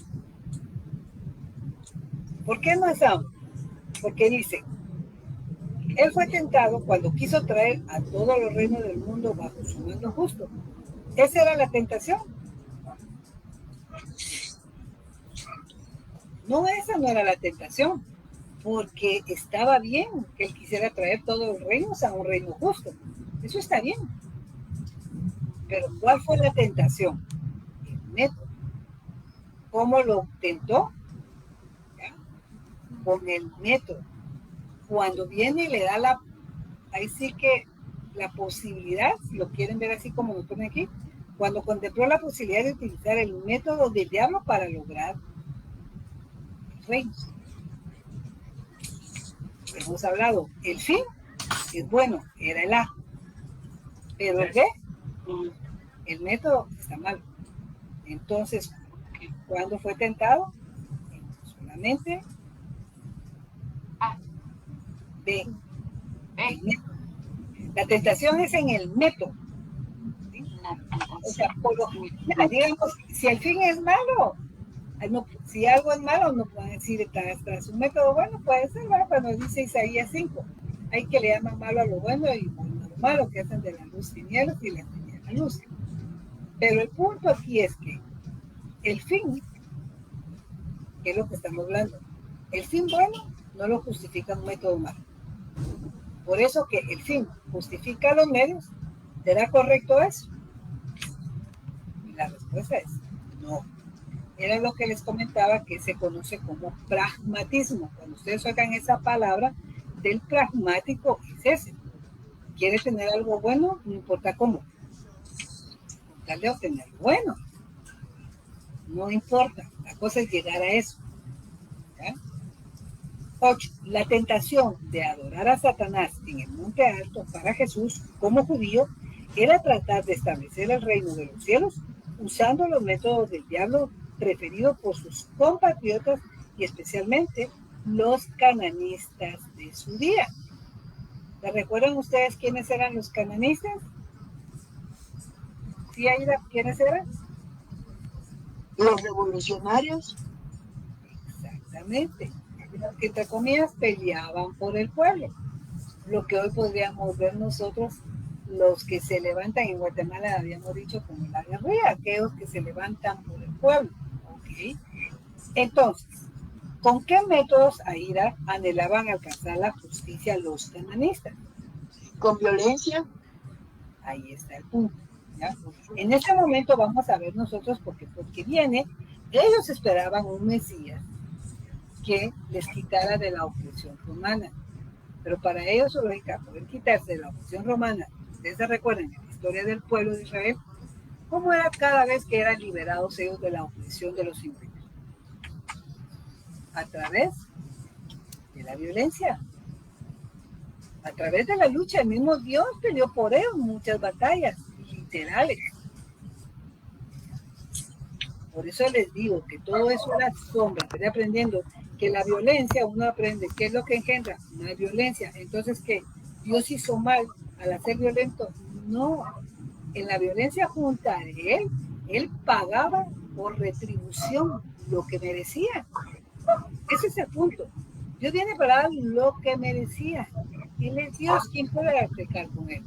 ¿Por qué no es ambos? Porque dice, él fue tentado cuando quiso traer a todos los reinos del mundo bajo su mando justo. Esa era la tentación. No, esa no era la tentación, porque estaba bien que él quisiera traer todos los reinos a un reino justo. Eso está bien. Pero ¿cuál fue la tentación? El método. ¿Cómo lo tentó? ¿Ya? Con el método. Cuando viene y le da ahí sí que la posibilidad, si lo quieren ver así como lo ponen aquí, cuando contempló la posibilidad de utilizar el método del diablo para lograr el reino. Hemos hablado, el fin es bueno, era el A, pero el B, el método está mal. Entonces, ¿cuándo fue tentado? Solamente B. La tentación es en el método. ¿Sí? O sea, digamos, si el fin es malo, no, si algo es malo, no pueden decir tras un método bueno, puede ser, bueno, cuando dice Isaías 5, hay que le llaman malo a lo bueno y bueno a lo malo, que hacen de la luz tinieblas y la tinieblas luz. Pero el punto aquí es que el fin, que es lo que estamos hablando, el fin bueno no lo justifica un método malo. Por eso que el fin justifica los medios, ¿será correcto eso? Y la respuesta es no. Era lo que les comentaba, que se conoce como pragmatismo. Cuando ustedes oigan esa palabra del pragmático, es ese. Quiere tener algo bueno, no importa cómo. Darle a obtener bueno. No importa. La cosa es llegar a eso. ¿Ya? 8. La tentación de adorar a Satanás en el monte alto para Jesús como judío era tratar de establecer el reino de los cielos usando los métodos del diablo preferidos por sus compatriotas y especialmente los cananistas de su día. ¿Se recuerdan ustedes quiénes eran los cananistas? ¿Sí, Aida? ¿Quiénes eran? Los revolucionarios. Exactamente. Los que, entre comillas, peleaban por el pueblo. Lo que hoy podríamos ver nosotros, los que se levantan en Guatemala, habíamos dicho como la guerrilla, aquellos que se levantan por el pueblo. ¿Okay? Entonces, ¿con qué métodos, Aida, anhelaban alcanzar la justicia los cananistas? Con violencia. Ahí está el punto. ¿Ya? En este momento vamos a ver nosotros porque viene, ellos esperaban un Mesías que les quitara de la opresión romana. Pero para ellos, lógica, poder quitarse de la opresión romana, ustedes se recuerdan en la historia del pueblo de Israel, cómo era cada vez que eran liberados ellos de la opresión de los imperios. A través de la violencia, a través de la lucha. El mismo Dios peleó por ellos muchas batallas literales. Por eso les digo que todo eso es la sombra. Estoy aprendiendo que la violencia, uno aprende qué es lo que engendra, más violencia. Entonces, ¿qué? Dios hizo mal al hacer violento. No, en la violencia junta de él pagaba por retribución lo que merecía. Ese es el punto. Dios viene para dar lo que merecía. Él es Dios, ¿quién puede pecar con él?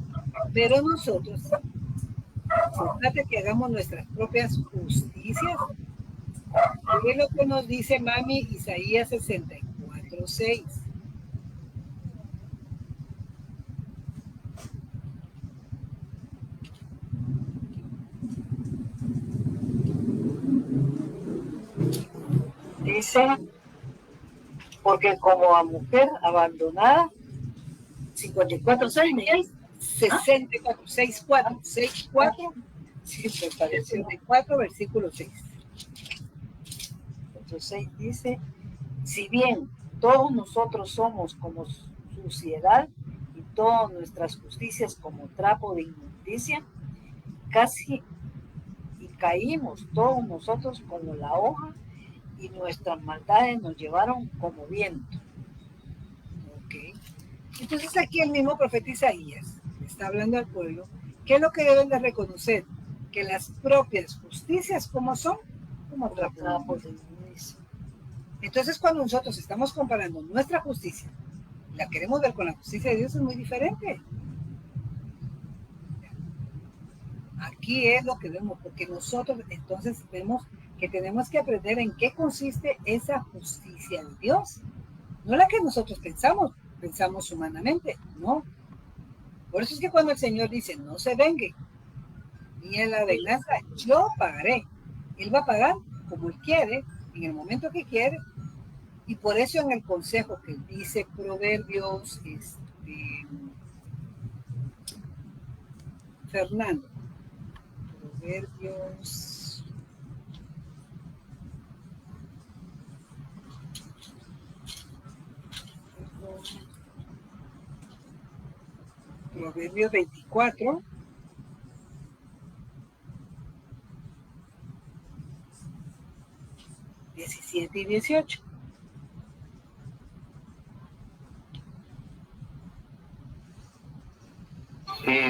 Pero nosotros, se trata de que hagamos nuestras propias justicias. ¿Qué es lo que nos dice mami Isaías 64:6? Dice, porque como a mujer abandonada, 54:6, 64:6,4, sí, preparación de 4, versículo 6. 6 dice, si bien todos nosotros somos como suciedad y todas nuestras justicias como trapo de inmundicia, casi y caímos todos nosotros como la hoja y nuestras maldades nos llevaron como viento. Okay. Entonces aquí el mismo profeta Isaías está hablando al pueblo, ¿qué es lo que deben de reconocer? Que las propias justicias, ¿cómo son? Como trapos de inmundicia. Entonces cuando nosotros estamos comparando nuestra justicia, la queremos ver con la justicia de Dios, es muy diferente. Aquí es lo que vemos, porque nosotros entonces vemos que tenemos que aprender en qué consiste esa justicia de Dios. No la que nosotros pensamos humanamente, no. Por eso es que cuando el Señor dice, no se vengue, ni en la venganza, yo pagaré. Él va a pagar como Él quiere, en el momento que quiere, y por eso en el consejo que dice Proverbios, Fernando, Proverbios 24, y 18.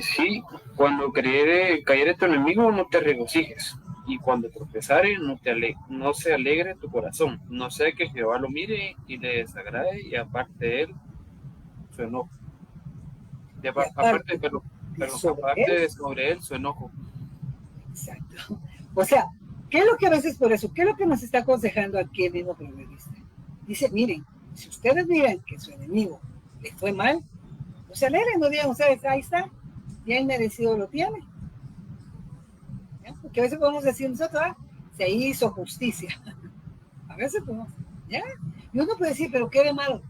Sí, cuando cayere tu enemigo, no te regocijes. Y cuando tropezare, no se alegre tu corazón. No sea que Jehová lo mire y le desagrade y aparte de él su enojo. Aparte sobre él su enojo. Exacto. O sea, ¿qué es lo que a veces por eso? ¿Qué es lo que nos está aconsejando aquí el mismo proverbista? Dice, miren, si ustedes miran que su enemigo le fue mal, no se alegren, no digan ustedes, ahí está, ya el merecido lo tiene. ¿Ya? Porque a veces podemos decir nosotros, se hizo justicia. A veces podemos, ¿ya? Y uno puede decir, pero qué de malo.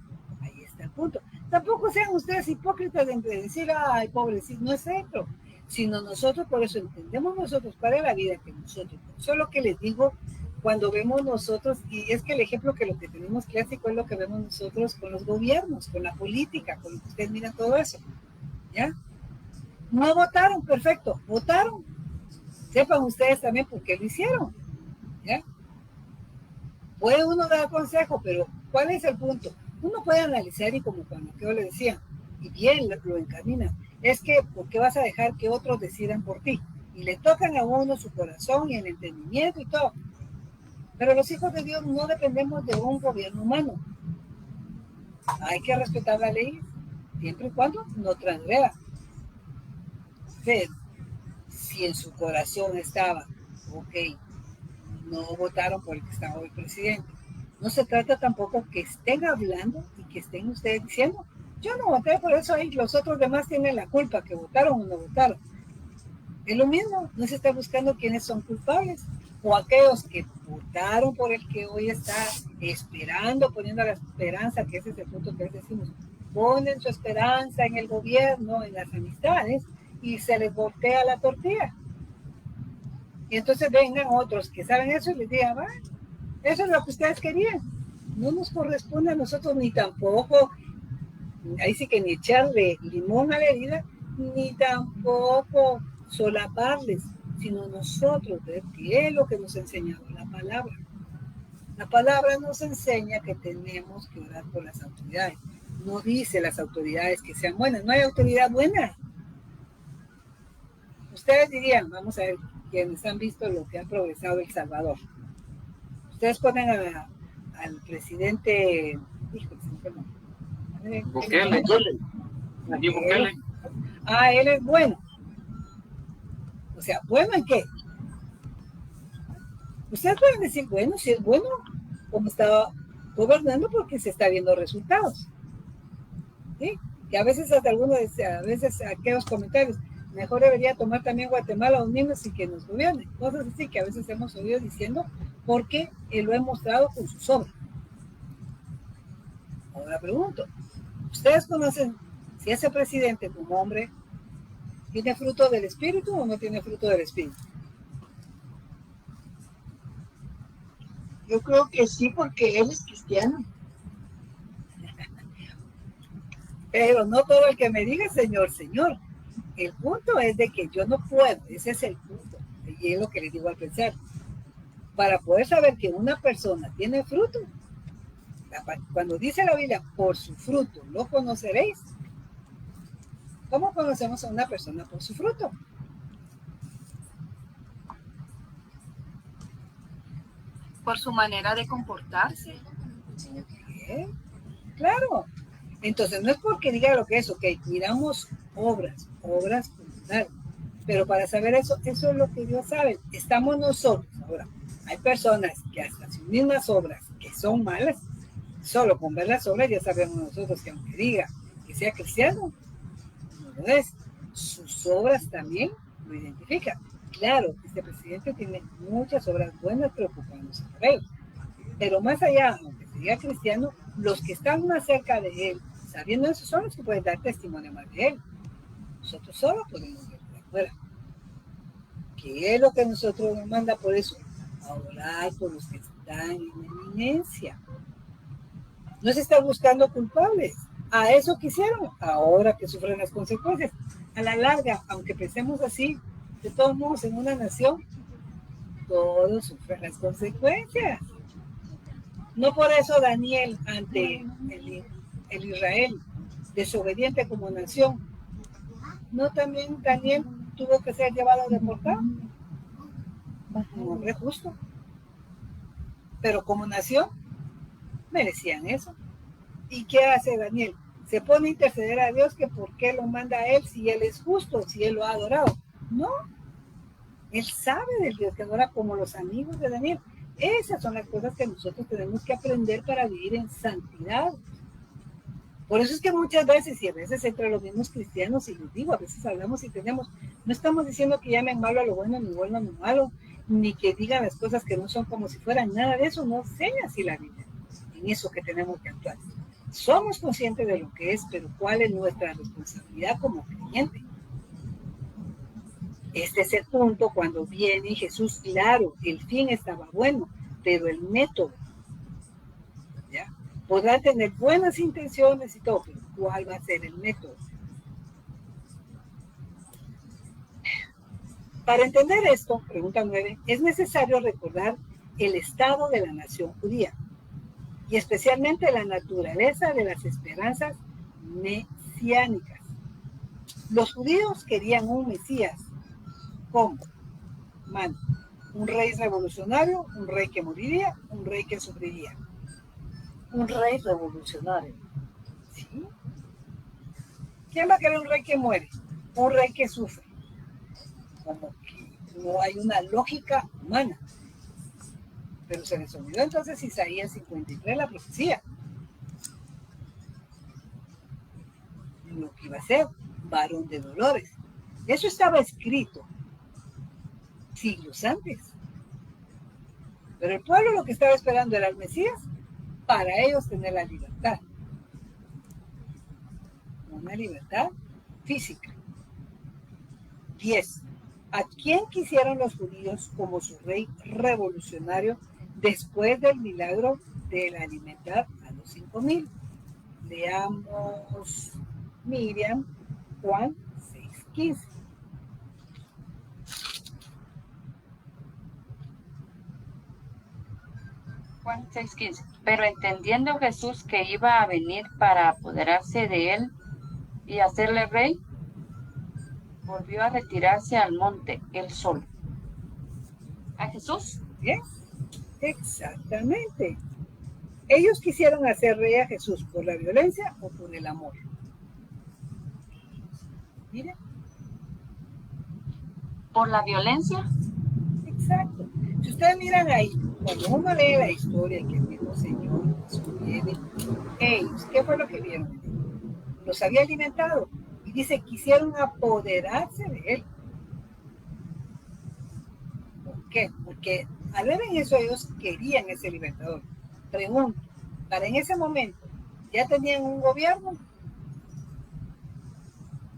Ahí está el punto. Tampoco sean ustedes hipócritas de decir, ay, pobrecito, no es cierto. Sino nosotros, por eso entendemos nosotros para la vida que nosotros, eso es lo que les digo cuando vemos nosotros, y es que el ejemplo que lo que tenemos clásico es lo que vemos nosotros con los gobiernos, con la política, con lo que ustedes miran todo eso, ¿ya? No votaron, perfecto, votaron, sepan ustedes también por qué lo hicieron, ¿ya? Puede uno dar consejo, pero ¿cuál es el punto? Uno puede analizar y como cuando yo le decía, y bien lo encamina, es que ¿por qué vas a dejar que otros decidan por ti? Y le tocan a uno su corazón y el entendimiento y todo. Pero los hijos de Dios no dependemos de un gobierno humano. Hay que respetar la ley siempre y cuando no transgreda. Pero si en su corazón estaba, ok, no votaron por el que estaba hoy presidente. No se trata tampoco que estén hablando y que estén ustedes diciendo, yo no voté por eso, ahí los otros demás tienen la culpa, que votaron o no votaron. Es lo mismo, no se está buscando quiénes son culpables, o aquellos que votaron por el que hoy está esperando, poniendo la esperanza, que ese es el punto que les decimos, ponen su esperanza en el gobierno, en las amistades, y se les voltea la tortilla. Y entonces vengan otros que saben eso y les digan, eso es lo que ustedes querían, no nos corresponde a nosotros ni tampoco, ahí sí que ni echarle limón a la herida, ni tampoco solaparles, sino nosotros ver qué es lo que nos ha enseñado la palabra. La palabra nos enseña que tenemos que orar por las autoridades. No dice las autoridades que sean buenas, no hay autoridad buena. ustedes dirían, vamos a ver, quienes han visto lo que ha progresado El Salvador. Ustedes ponen al presidente, híjole, Bukele. Nayib Bukele. Ah, él es bueno. O sea, ¿bueno en qué? Ustedes pueden decir, bueno, si es bueno, como estaba gobernando, porque se está viendo resultados. ¿Sí? Que a veces hasta algunos, a veces aquellos comentarios, mejor debería tomar también Guatemala unirnos y que nos gobierne. Cosas así que a veces hemos oído diciendo, porque él lo ha mostrado con sus obras. Ahora pregunto, ¿ustedes conocen si ese presidente como hombre tiene fruto del Espíritu o no tiene fruto del Espíritu? Yo creo que sí, porque él es cristiano. Pero no todo el que me diga Señor, Señor. El punto es de que yo no puedo, ese es el punto, y es lo que les digo al pensar. Para poder saber que una persona tiene fruto, cuando dice la Biblia, por su fruto lo conoceréis. ¿Cómo conocemos a una persona por su fruto? Por su manera de comportarse. ¿Qué? Claro. Entonces, no es porque diga lo que es, ok, miramos obras comunales, pero para saber eso, eso es lo que Dios sabe. Estamos nosotros. Ahora, hay personas que hasta sus mismas obras, que son malas, solo con ver las obras ya sabemos nosotros que aunque diga que sea cristiano, no lo es. Sus obras también lo identifican. Claro, este presidente tiene muchas obras buenas preocupándose por él. Pero más allá, aunque sea cristiano, los que están más cerca de él, sabiendo eso, son los que pueden dar testimonio más de él. Nosotros solo podemos ver de afuera. ¿Qué es lo que nosotros nos manda por eso? A orar por los que están en eminencia. No se está buscando culpables. A eso quisieron, ahora que sufren las consecuencias. A la larga, aunque pensemos así, de todos modos, en una nación, todos sufren las consecuencias. No por eso Daniel, ante el Israel, desobediente como nación, no también Daniel tuvo que ser llevado deportado. Un hombre justo. Pero como nación, merecían eso. ¿Y qué hace Daniel? Se pone a interceder a Dios que por qué lo manda a él si él es justo, si él lo ha adorado. No. Él sabe del Dios que adora como los amigos de Daniel. Esas son las cosas que nosotros tenemos que aprender para vivir en santidad. Por eso es que muchas veces, y a veces entre los mismos cristianos, y les digo, a veces hablamos y tenemos, no estamos diciendo que llamen malo a lo bueno, ni bueno a lo malo, ni que digan las cosas que no son como si fueran nada de eso, no enseña así la Biblia, en eso que tenemos que actuar. Somos conscientes de lo que es, pero ¿cuál es nuestra responsabilidad como creyente? Este es el punto cuando viene Jesús, claro, el fin estaba bueno, pero el método, ¿ya? Podrá tener buenas intenciones y todo, pero ¿cuál va a ser el método? Para entender esto, pregunta 9, es necesario recordar el estado de la nación judía y especialmente la naturaleza de las esperanzas mesiánicas. Los judíos querían un Mesías. ¿Cómo? Un rey revolucionario, un rey que moriría, un rey que sufriría. Un rey revolucionario. ¿Sí? ¿Quién va a querer un rey que muere? Un rey que sufre. Como que no hay una lógica humana. Pero se les olvidó entonces Isaías 53, la profecía. Lo que iba a ser varón de dolores. Eso estaba escrito siglos antes. Pero el pueblo lo que estaba esperando era el Mesías para ellos tener la libertad. Una libertad física. 10. ¿A quién quisieron los judíos como su rey revolucionario después del milagro de alimentar a los 5,000? Leamos Miriam, Juan 6:15. Juan 6:15. Pero entendiendo Jesús que iba a venir para apoderarse de él y hacerle rey, volvió a retirarse al monte, él solo. ¿A Jesús? Bien, exactamente. Ellos quisieron hacer rey a Jesús por la violencia o por el amor. Miren. ¿Por la violencia? Exacto. Si ustedes miran ahí, cuando uno lee la historia que el mismo Señor viene, ellos, ¿qué fue lo que vieron? Los había alimentado y dice, quisieron apoderarse de él. ¿Por qué? Porque al ver en eso ellos querían ese libertador. Pregunto, ¿para en ese momento ya tenían un gobierno?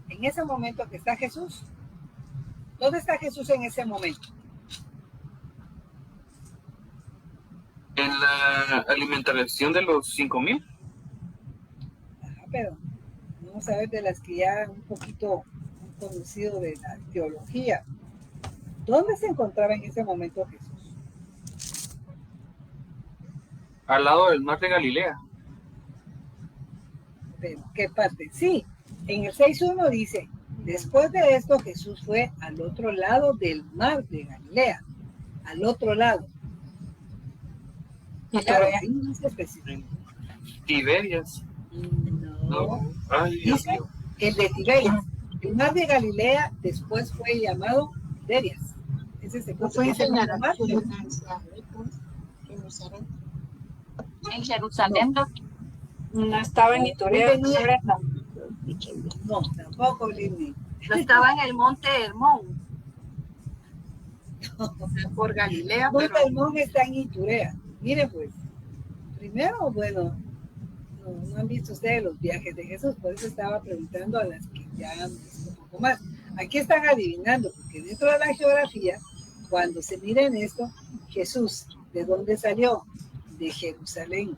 En ese momento que está Jesús, ¿dónde está Jesús en ese momento? En la alimentación de los 5,000. Ajá, pero vamos a ver de las que ya un poquito han conocido de la teología. ¿Dónde se encontraba en ese momento Jesús? Al lado del mar de Galilea. ¿Pero qué parte? Sí, en el 6.1 dice, después de esto Jesús fue al otro lado del mar de Galilea, al otro lado. Claro, ahí no dice específico. Tiberias. No. Ay, Dios Dice mío. el de Tiberias. El mar de Galilea después fue llamado Tiberias. Ese se No fue en mar. En Jerusalén no estaba en Iturea. No, tampoco, Lini. No estaba en el monte Hermón. Por Galilea, Monte pero Hermón está en Iturea. Miren pues, primero, bueno, no han visto ustedes los viajes de Jesús, por eso estaba preguntando a las que ya han visto un poco más. Aquí están adivinando, porque dentro de la geografía, cuando se miren esto, Jesús, ¿de dónde salió? De Jerusalén.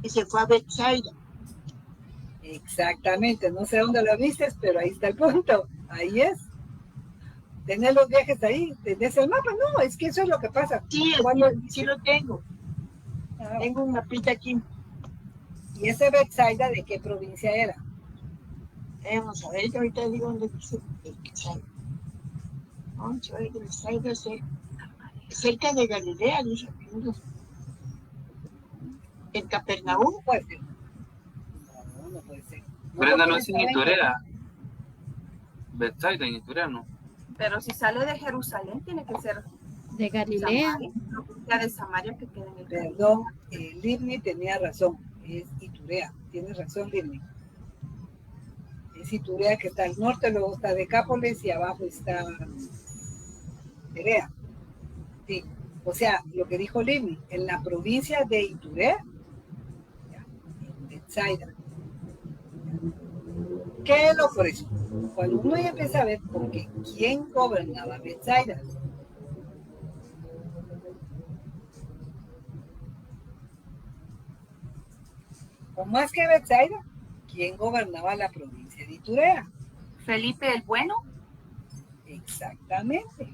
Y se fue a Bethsaida. Exactamente, no sé dónde lo vistes, pero ahí está el punto, ahí es. ¿Tenés los viajes ahí? ¿Tenés el mapa? No, es que eso es lo que pasa. Sí, sí lo tengo. Ah, Tengo un mapita aquí. ¿y ese Bethsaida de qué provincia era? Vamos a ver, que ahorita digo dónde dice Bethsaida. Vamos a ver, Bethsaida cerca de Galilea, dice. En Capernaum. No puede ser. No puede ser. Brenda no es en Iturea. Bethsaida en Iturea, ¿no? pero si sale de Jerusalén tiene que ser De Galilea. Samaria, la provincia de Samaria que queda en el Perdón, Livni tenía razón, es Iturea, tienes razón, Livni. Es Iturea que está al norte, luego está Decápolis y abajo está Iturea. Sí, o sea, lo que dijo Livni, en la provincia de Iturea, en Bethsaida. ¿Qué es lo por eso? Cuando uno ya empieza a ver, porque ¿quién gobernaba Bethsaida? O más que Bethsaida, ¿quién gobernaba la provincia de Iturea? Felipe el Bueno. Exactamente.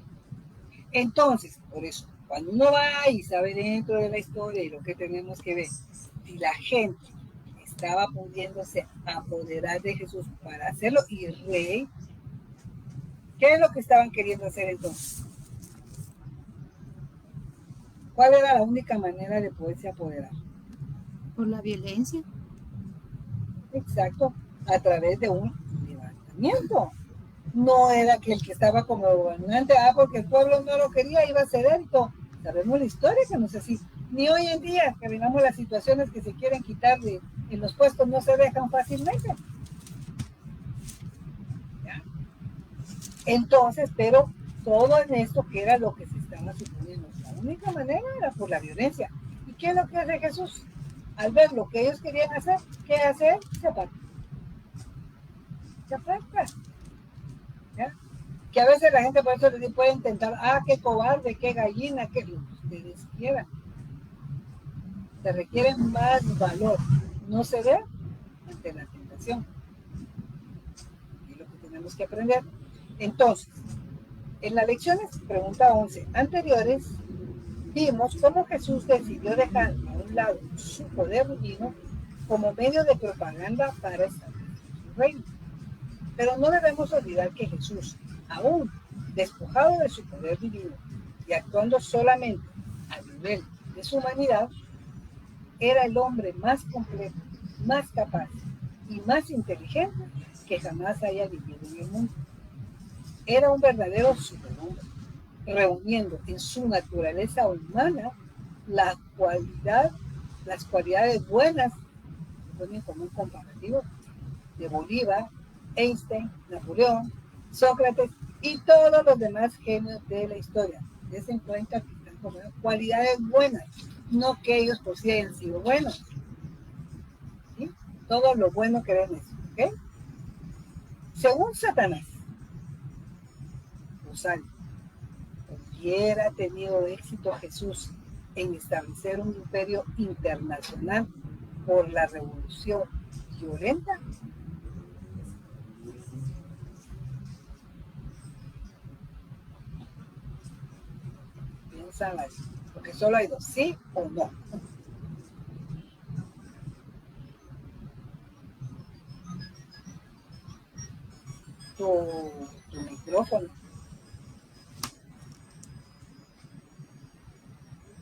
Entonces, por eso, cuando uno va y sabe dentro de la historia y lo que tenemos que ver, si la gente estaba pudiéndose apoderar de Jesús para hacerlo y rey, ¿qué es lo que estaban queriendo hacer entonces? ¿Cuál era la única manera de poderse apoderar? Por la violencia. Exacto, a través de un levantamiento. No era que el que estaba como gobernante, porque el pueblo no lo quería, iba a ceder y todo. Sabemos la historia que no es así. Ni hoy en día, que vengamos las situaciones que se quieren quitar en los puestos, no se dejan fácilmente. ¿Ya? Entonces, pero todo en esto, que era lo que se estaba suponiendo, la única manera era por la violencia. ¿Y qué es lo que hace Jesús? Al ver lo que ellos querían hacer, ¿qué hace? Se aparta. Se aparta. ¿Ya? Que a veces la gente por eso les puede intentar, qué cobarde, qué gallina, qué lo que ustedes quieran. Se requiere más valor, no ceder ante la tentación. Y es lo que tenemos que aprender. Entonces, en las lecciones, pregunta 11, anteriores, vimos cómo Jesús decidió dejar a un lado su poder divino como medio de propaganda para establecer su reino. Pero no debemos olvidar que Jesús, aún despojado de su poder divino y actuando solamente a nivel de su humanidad, era el hombre más completo, más capaz y más inteligente que jamás haya vivido en el mundo. Era un verdadero superhombre, reuniendo en su naturaleza humana las cualidades buenas, ponen como un comparativo, de Bolívar, Einstein, Napoleón, Sócrates y todos los demás genios de la historia. Des en cuenta que están como cualidades buenas, no que ellos por sí hayan sido buenos. ¿Sí? Todo lo bueno que ven eso, ¿ok? Según Satanás, Rosario, hubiera tenido éxito Jesús en establecer un imperio internacional por la revolución violenta. Piensa así, porque solo hay dos, ¿sí o no? Tu micrófono.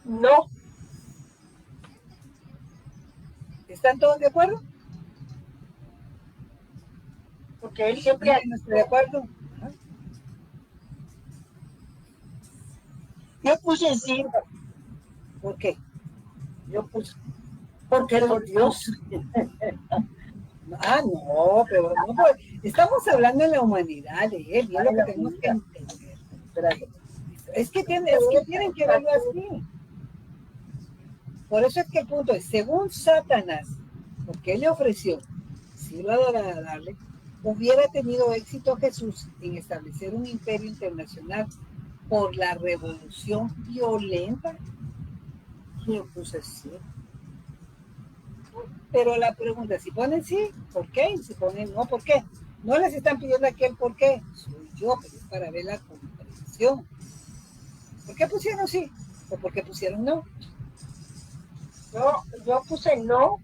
No. ¿Están todos de acuerdo? Porque él siempre... No estoy de acuerdo. Ajá. Yo puse sí. ¿Por qué? Yo puse... Porque por Dios. Ah, no, pero no, pues, estamos hablando de la humanidad de él, y es lo que tenemos que entender. Es que tienen que verlo así. Por eso es que el punto es, según Satanás, porque él le ofreció, si lo adorara darle, hubiera tenido éxito Jesús en establecer un imperio internacional por la revolución violenta. Yo puse sí. Pero la pregunta, si ponen sí, ¿por qué? Y si ponen no, ¿por qué? No les están pidiendo aquí el por qué. Soy yo, pero es para ver la comprensión. ¿Por qué pusieron sí? ¿O por qué pusieron no? No, yo puse no,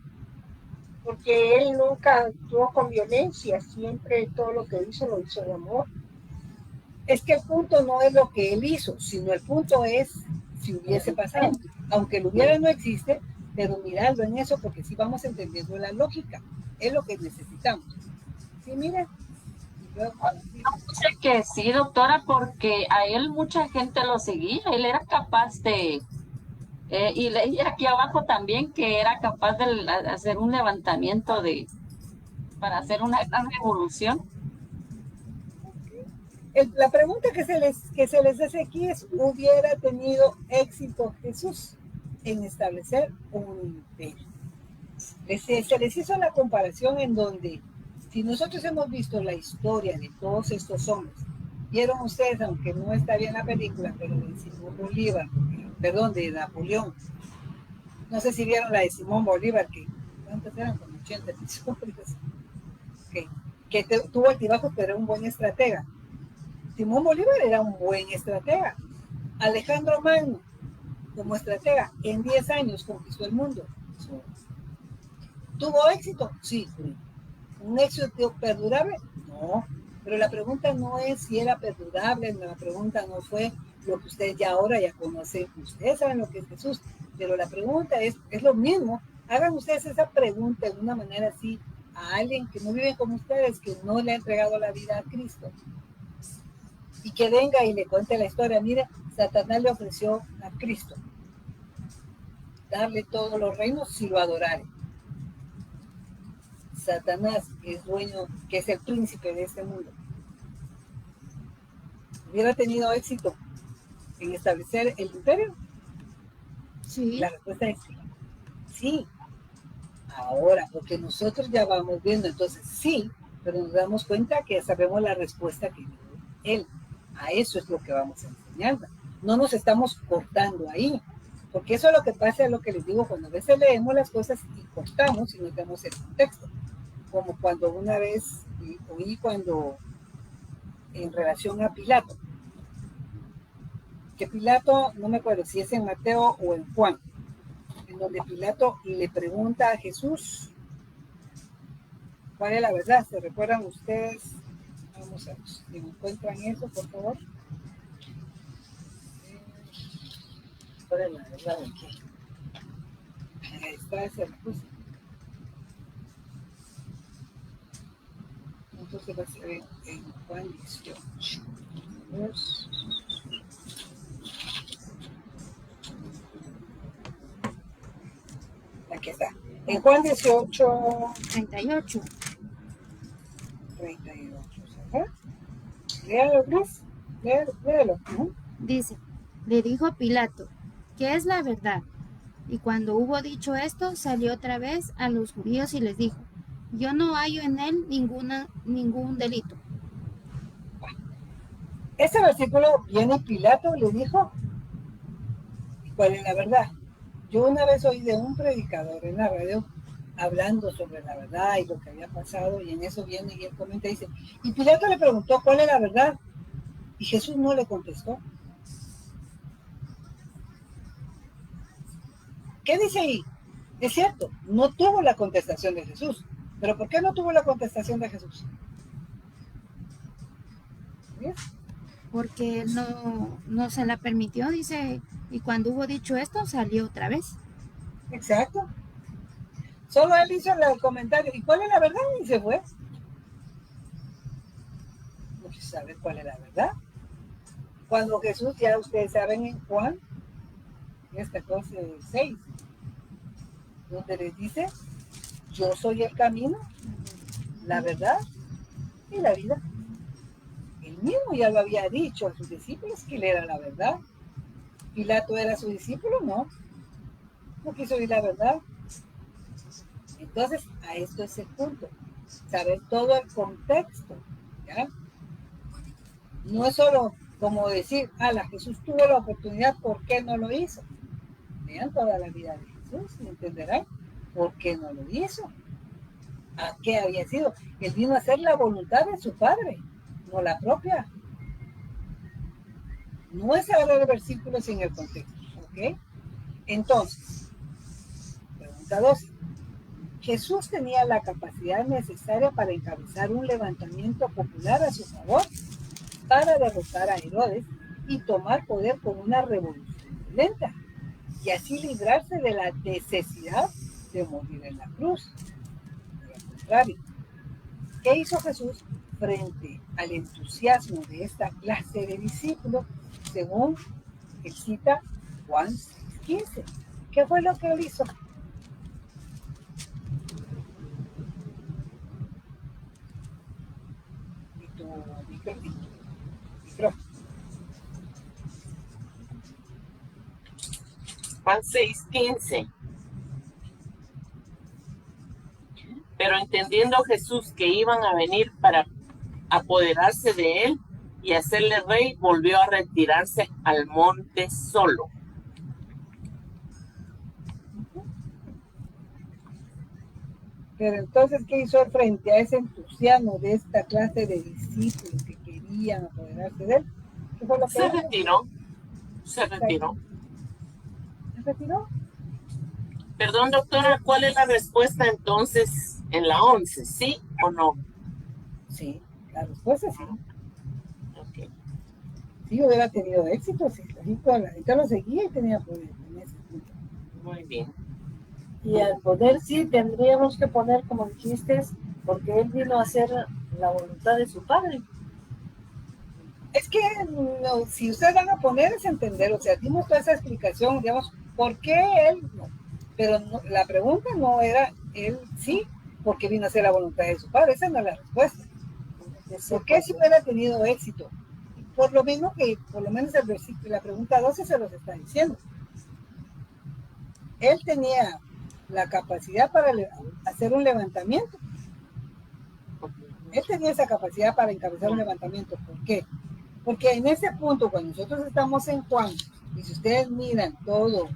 porque él nunca actuó con violencia, siempre todo lo que hizo lo hizo de amor. Es que el punto no es lo que él hizo, sino el punto es si hubiese pasado. Aunque lo hubiera no existe, pero mirarlo en eso, porque sí vamos entendiendo la lógica. Es lo que necesitamos. Sí, mira. Sé que sí, doctora, porque a él mucha gente lo seguía. Él era capaz de... y leí aquí abajo también que era capaz de hacer un levantamiento para hacer una gran revolución. La pregunta que se les hace aquí es, ¿hubiera tenido éxito Jesús en establecer un imperio? Se les hizo la comparación en donde, si nosotros hemos visto la historia de todos estos hombres, vieron ustedes, aunque no está bien la película, pero de Simón Bolívar, perdón, de Napoleón, no sé si vieron la de Simón Bolívar, que ¿cuántas eran? Como 80 episodios, que tuvo altibajos, pero era un buen estratega. Simón Bolívar era un buen estratega. Alejandro Magno, como estratega, en 10 años conquistó el mundo. ¿Tuvo éxito? Sí. ¿Un éxito perdurable? No. Pero la pregunta no es si era perdurable, la pregunta no fue lo que ustedes ya ahora ya conocen. Ustedes saben lo que es Jesús, pero la pregunta es lo mismo. Hagan ustedes esa pregunta de una manera así a alguien que no vive como ustedes, que no le ha entregado la vida a Cristo. Y que venga y le cuente la historia. Mire, Satanás le ofreció a Cristo darle todos los reinos si lo adorare. Satanás, que es dueño, que es el príncipe de este mundo, ¿hubiera tenido éxito en establecer el imperio? Sí. La respuesta es sí. Ahora, porque nosotros ya vamos viendo, entonces sí, pero nos damos cuenta que sabemos la respuesta que dio él. A eso es lo que vamos a enseñar. No nos estamos cortando ahí, porque eso es lo que pasa, es lo que les digo, cuando a veces leemos las cosas y cortamos y no tenemos el contexto. Como cuando una vez oí cuando, en relación a Pilato, que Pilato, no me acuerdo si es en Mateo o en Juan, en donde Pilato le pregunta a Jesús, ¿cuál es la verdad? ¿Se recuerdan ustedes? Vamos a ver si me encuentran eso, por favor. ¿Cuál es la verdad de qué? Ahí está ese recurso. Entonces va a ser en Juan 18. Aquí está. En Juan 18, 38. 38. ¿Sabes? Léalo, Cris. Léalo. Dice, le dijo Pilato, ¿qué es la verdad? Y cuando hubo dicho esto, salió otra vez a los judíos y les dijo, yo no hallo en él ningún delito. Ese versículo viene Pilato, le dijo, ¿cuál es la verdad? Yo una vez oí de un predicador en la radio hablando sobre la verdad y lo que había pasado, y en eso viene y él comenta y dice, y Pilato le preguntó cuál es la verdad, y Jesús no le contestó. ¿Qué dice ahí? Es cierto, no tuvo la contestación de Jesús, pero ¿por qué no tuvo la contestación de Jesús? ¿Ves? Porque él no se la permitió, dice, y cuando hubo dicho esto, salió otra vez. Exacto. Solo él hizo el comentario, ¿y cuál es la verdad? Y se fue. No se sabe cuál es la verdad. Cuando Jesús, ya ustedes saben en Juan, es 14:6, donde les dice, yo soy el camino, la verdad y la vida. Él mismo ya lo había dicho a sus discípulos que él era la verdad. Pilato era su discípulo, no quiso oír la verdad. Entonces, a esto es el punto, saber todo el contexto, ¿ya? No es solo como decir, Jesús tuvo la oportunidad, ¿por qué no lo hizo? Vean toda la vida de Jesús y entenderán por qué no lo hizo. ¿A qué había sido? Él vino a hacer la voluntad de su Padre, no la propia. No es agarrar el versículo sin el contexto, ¿ok? Entonces, pregunta 12. Jesús tenía la capacidad necesaria para encabezar un levantamiento popular a su favor para derrotar a Herodes y tomar poder con una revolución violenta y así librarse de la necesidad de morir en la cruz. Al contrario, ¿qué hizo Jesús frente al entusiasmo de esta clase de discípulos? Según él cita Juan 6:15. ¿Qué fue lo que él hizo? Juan 6:15. Pero entendiendo Jesús que iban a venir para apoderarse de él y hacerle rey, volvió a retirarse al monte solo. Pero entonces, ¿qué hizo frente a ese entusiasmo de esta clase de discípulos que querían apoderarse de él? ¿Qué fue lo que Se retiró. ¿Se retiró? ¿Se retiró? Perdón, doctora, ¿cuál es la respuesta entonces en la 11? ¿Sí o no? Sí, la respuesta es sí. Okay. Sí, hubiera tenido éxito, sí. Ahorita lo seguía y tenía poder en ese punto. Muy bien. Y al poder sí tendríamos que poner, como dijiste, porque él vino a hacer la voluntad de su Padre. Es que no, si ustedes van a poner es entender, o sea, dimos toda esa explicación, digamos, ¿por qué él no? Pero no, la pregunta no era él sí, porque vino a hacer la voluntad de su Padre, esa no es la respuesta. ¿Por qué si hubiera tenido éxito? Por lo mismo que, por lo menos el versículo, la pregunta 12 se los está diciendo. Él tenía la capacidad para hacer un levantamiento. Él tenía esa capacidad para encabezar un levantamiento. ¿Por qué? Porque en ese punto, cuando nosotros estamos en Juan, y si ustedes miran todo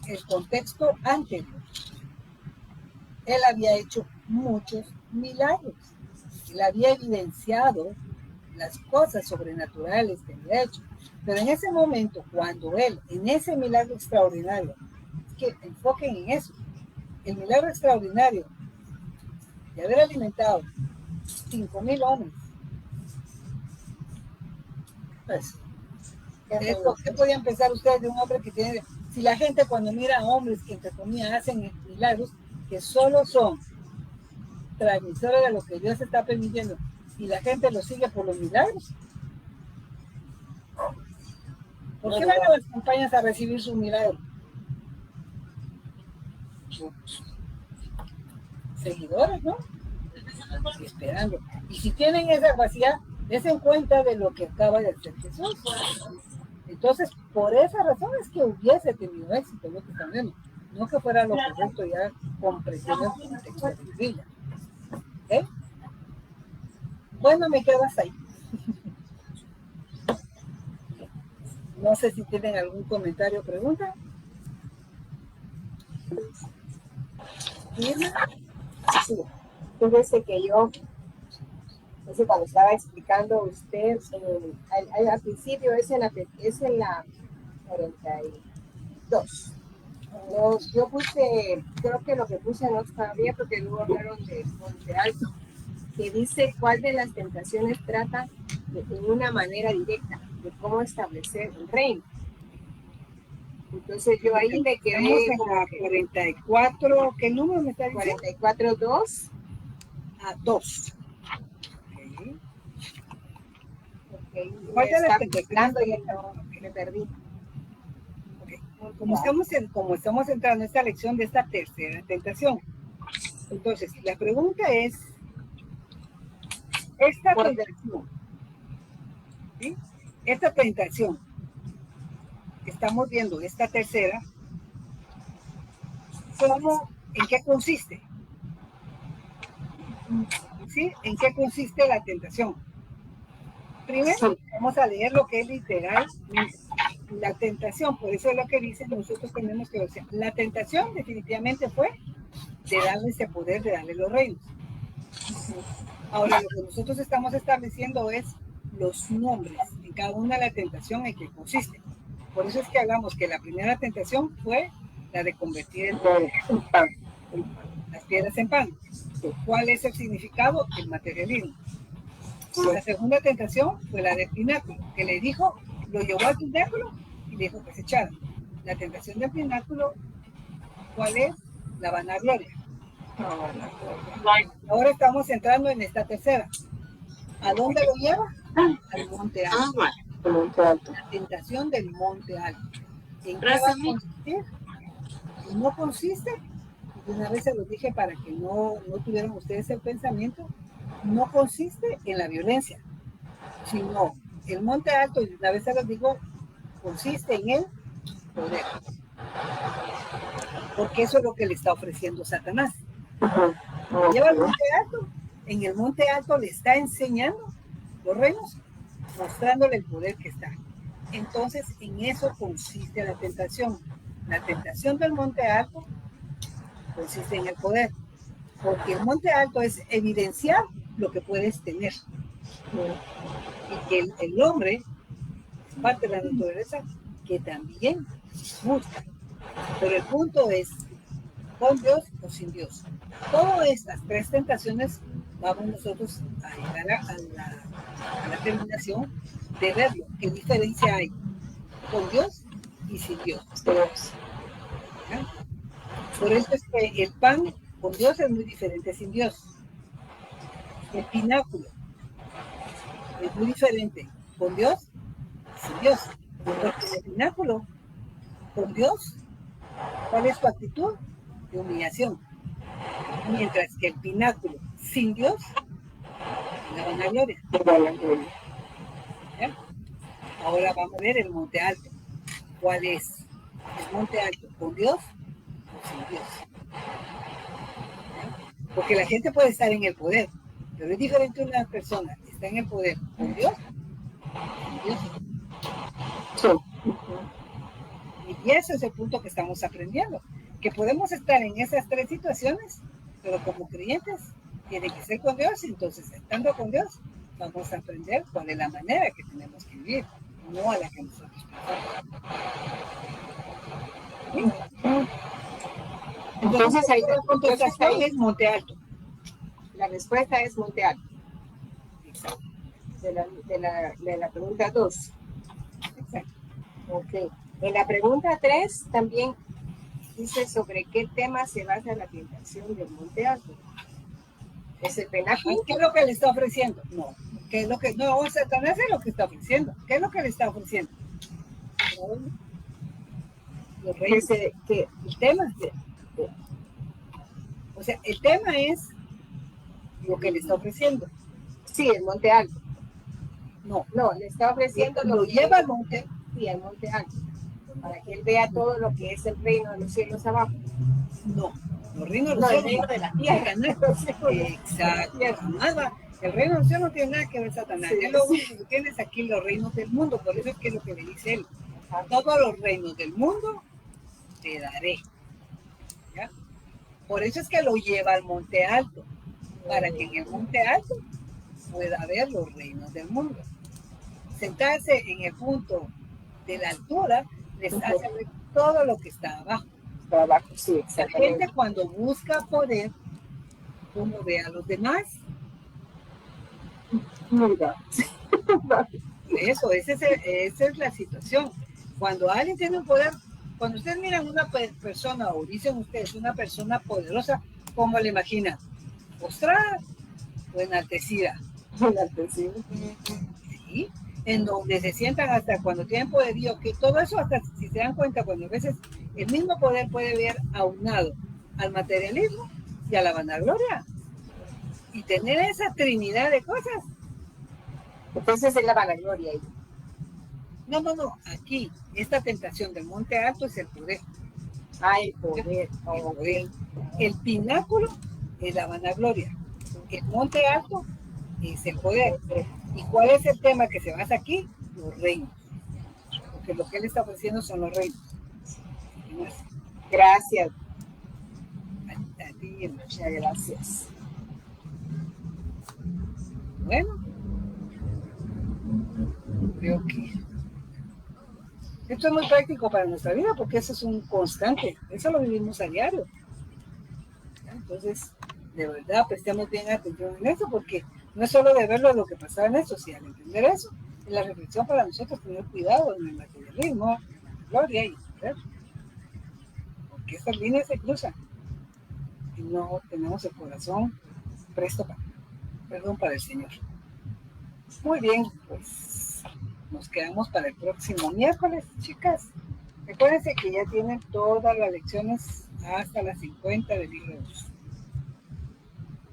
el contexto anterior, él había hecho muchos milagros. Él había evidenciado las cosas sobrenaturales que había hecho. Pero en ese momento, cuando él, en ese milagro extraordinario, es que enfoquen en eso, el milagro extraordinario de haber alimentado 5,000 hombres. Pues, ¿qué podían pensar ustedes de un hombre que tiene, si la gente cuando mira a hombres que entre comillas hacen milagros, que solo son transmisores de lo que Dios está permitiendo, y la gente lo sigue por los milagros? ¿Por qué van a las campañas a recibir su milagro? Seguidores, ¿no? Esperando. Y si tienen esa capacidad, den cuenta de lo que acaba de hacer Jesús. Entonces, por esa razón es que hubiese tenido éxito lo que están viendo. No que fuera lo correcto ya con presiones del texto de la Biblia. ¿Ok? Bueno, me quedo hasta ahí. No sé si tienen algún comentario o pregunta. Sí, fíjese que yo, cuando estaba explicando usted, al principio es en la 42. Yo puse, creo que lo que puse no estaba bien porque luego hablaron de Monte Alto, que dice cuál de las tentaciones trata de una manera directa de cómo establecer el reino. Entonces yo ahí me quedé en la 44, ¿qué número me está diciendo? 44:2 a 2. ¿Cuál está explicando y me perdí? Okay. Como estamos entrando en esta lección de esta tercera tentación, entonces la pregunta es, esta tentación, ¿sí? Esta tentación, estamos viendo esta tercera, ¿en qué consiste? ¿Sí? ¿En qué consiste la tentación? Primero vamos a leer lo que es literal la tentación, por eso es lo que dicen, nosotros tenemos que decir, la tentación definitivamente fue de darle ese poder, de darle los reinos. Ahora lo que nosotros estamos estableciendo es los nombres en cada una de la tentación en que consiste. Por eso es que hablamos que la primera tentación fue la de convertir las piedras en pan. ¿Cuál es el significado? El materialismo. La segunda tentación fue la del pináculo, que le dijo, lo llevó al pináculo y le dijo que se echara. La tentación del pináculo, ¿cuál es? La vanagloria. Ahora estamos entrando en esta tercera. ¿A dónde lo lleva? Al monte alto. La tentación del monte alto. ¿En qué va a consistir? No consiste, y una vez se los dije para que no tuvieran ustedes el pensamiento, no consiste en la violencia, sino el monte alto, y una vez se los digo, consiste en el poder. Porque eso es lo que le está ofreciendo Satanás. Lleva al monte alto, en el monte alto le está enseñando los reinos, mostrándole el poder que está. Entonces, en eso consiste la tentación. La tentación del monte alto consiste en el poder, porque el monte alto es evidenciar lo que puedes tener. Y que el hombre es parte de la naturaleza que también busca. Pero el punto es, ¿con Dios o sin Dios? Todas estas tres tentaciones vamos nosotros a llegar a la terminación de verlo. ¿Qué diferencia hay con Dios y sin Dios? ¿Ya? Por eso es que el pan con Dios es muy diferente sin Dios. El pináculo es muy diferente con Dios y sin Dios. Porque el pináculo con Dios, ¿cuál es su actitud? De humillación. Mientras que el pináculo sin Dios, la vanagloria. ¿Ya? Ahora vamos a ver el monte alto. ¿Cuál es? El monte alto, ¿con Dios o sin Dios? ¿Ya? Porque la gente puede estar en el poder, pero es diferente una persona que está en el poder con Dios, sin Dios. Sí. Y ese es el punto que estamos aprendiendo, que podemos estar en esas tres situaciones, pero como creyentes tiene que ser con Dios. Entonces, estando con Dios, vamos a aprender cuál es la manera que tenemos que vivir, no a la que nosotros pensamos. Entonces ahí la contestación es monte alto. La respuesta es monte alto. de la pregunta 2. Ok. En la pregunta 3 también dice sobre qué tema se basa la tentación del monte alto. ¿Es el penáculo? ¿Qué es lo que le está ofreciendo? No. ¿Qué es lo que, no, Satanás es lo que está ofreciendo. ¿Qué es lo que le está ofreciendo? Los reyes, que el tema, o sea, el tema es lo que le está ofreciendo. Sí, el monte alto. No, le está ofreciendo lo lleva al monte. Sí, al monte alto, para que él vea todo lo que es el reino de los cielos abajo. No, los reinos de No, los el cielos. reino de la tierra. Exacto. Nada. El reino del cielo no tiene nada que ver Satanás. Sí, Es lo único que tienes aquí, los reinos del mundo. Por eso es que es lo que le dice él. A todos los reinos del mundo te daré. ¿Ya? Por eso es que lo lleva al monte alto. Para que en el monte alto pueda ver los reinos del mundo. Sentarse en el punto de la altura les hace ver todo lo que está abajo. Está abajo, sí, La exactamente. gente cuando busca poder, ¿cómo ve a los demás? Eso, esa es la situación. Cuando alguien tiene un poder, cuando ustedes miran una persona o dicen ustedes una persona poderosa, ¿cómo le imaginan? Postrada o enaltecida. Enaltecida. Sí, en donde se sientan hasta cuando tienen poderío, que todo eso hasta si se dan cuenta, cuando a veces el mismo poder puede ver aunado al materialismo y a la vanagloria y tener esa trinidad de cosas. Entonces es la vanagloria ahí. No, aquí esta tentación del monte alto es el poder. El poder. El pináculo es la vanagloria, el monte alto es el poder. ¿Y cuál es el tema que se basa aquí? Los reinos. Porque lo que él está ofreciendo son los reinos. Gracias. A ti, muchas gracias. Bueno, creo que esto es muy práctico para nuestra vida porque eso es un constante, eso lo vivimos a diario. Entonces, de verdad, prestemos bien atención en eso porque no es solo de verlo lo que pasaba en eso, sino al entender eso, es la reflexión para nosotros tener cuidado en el materialismo, en la gloria y ¿verdad? Porque estas líneas se cruzan y no tenemos el corazón presto para el Señor. Muy bien, pues nos quedamos para el próximo miércoles, chicas. Recuérdense que ya tienen todas las lecciones hasta las 50 del libro de Dios.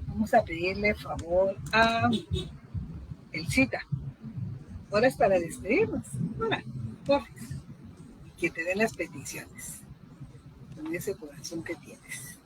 Vamos a pedirle favor a Elcita. Ahora es para despedirnos. Ahora, porfis, que te den las peticiones con ese corazón que tienes.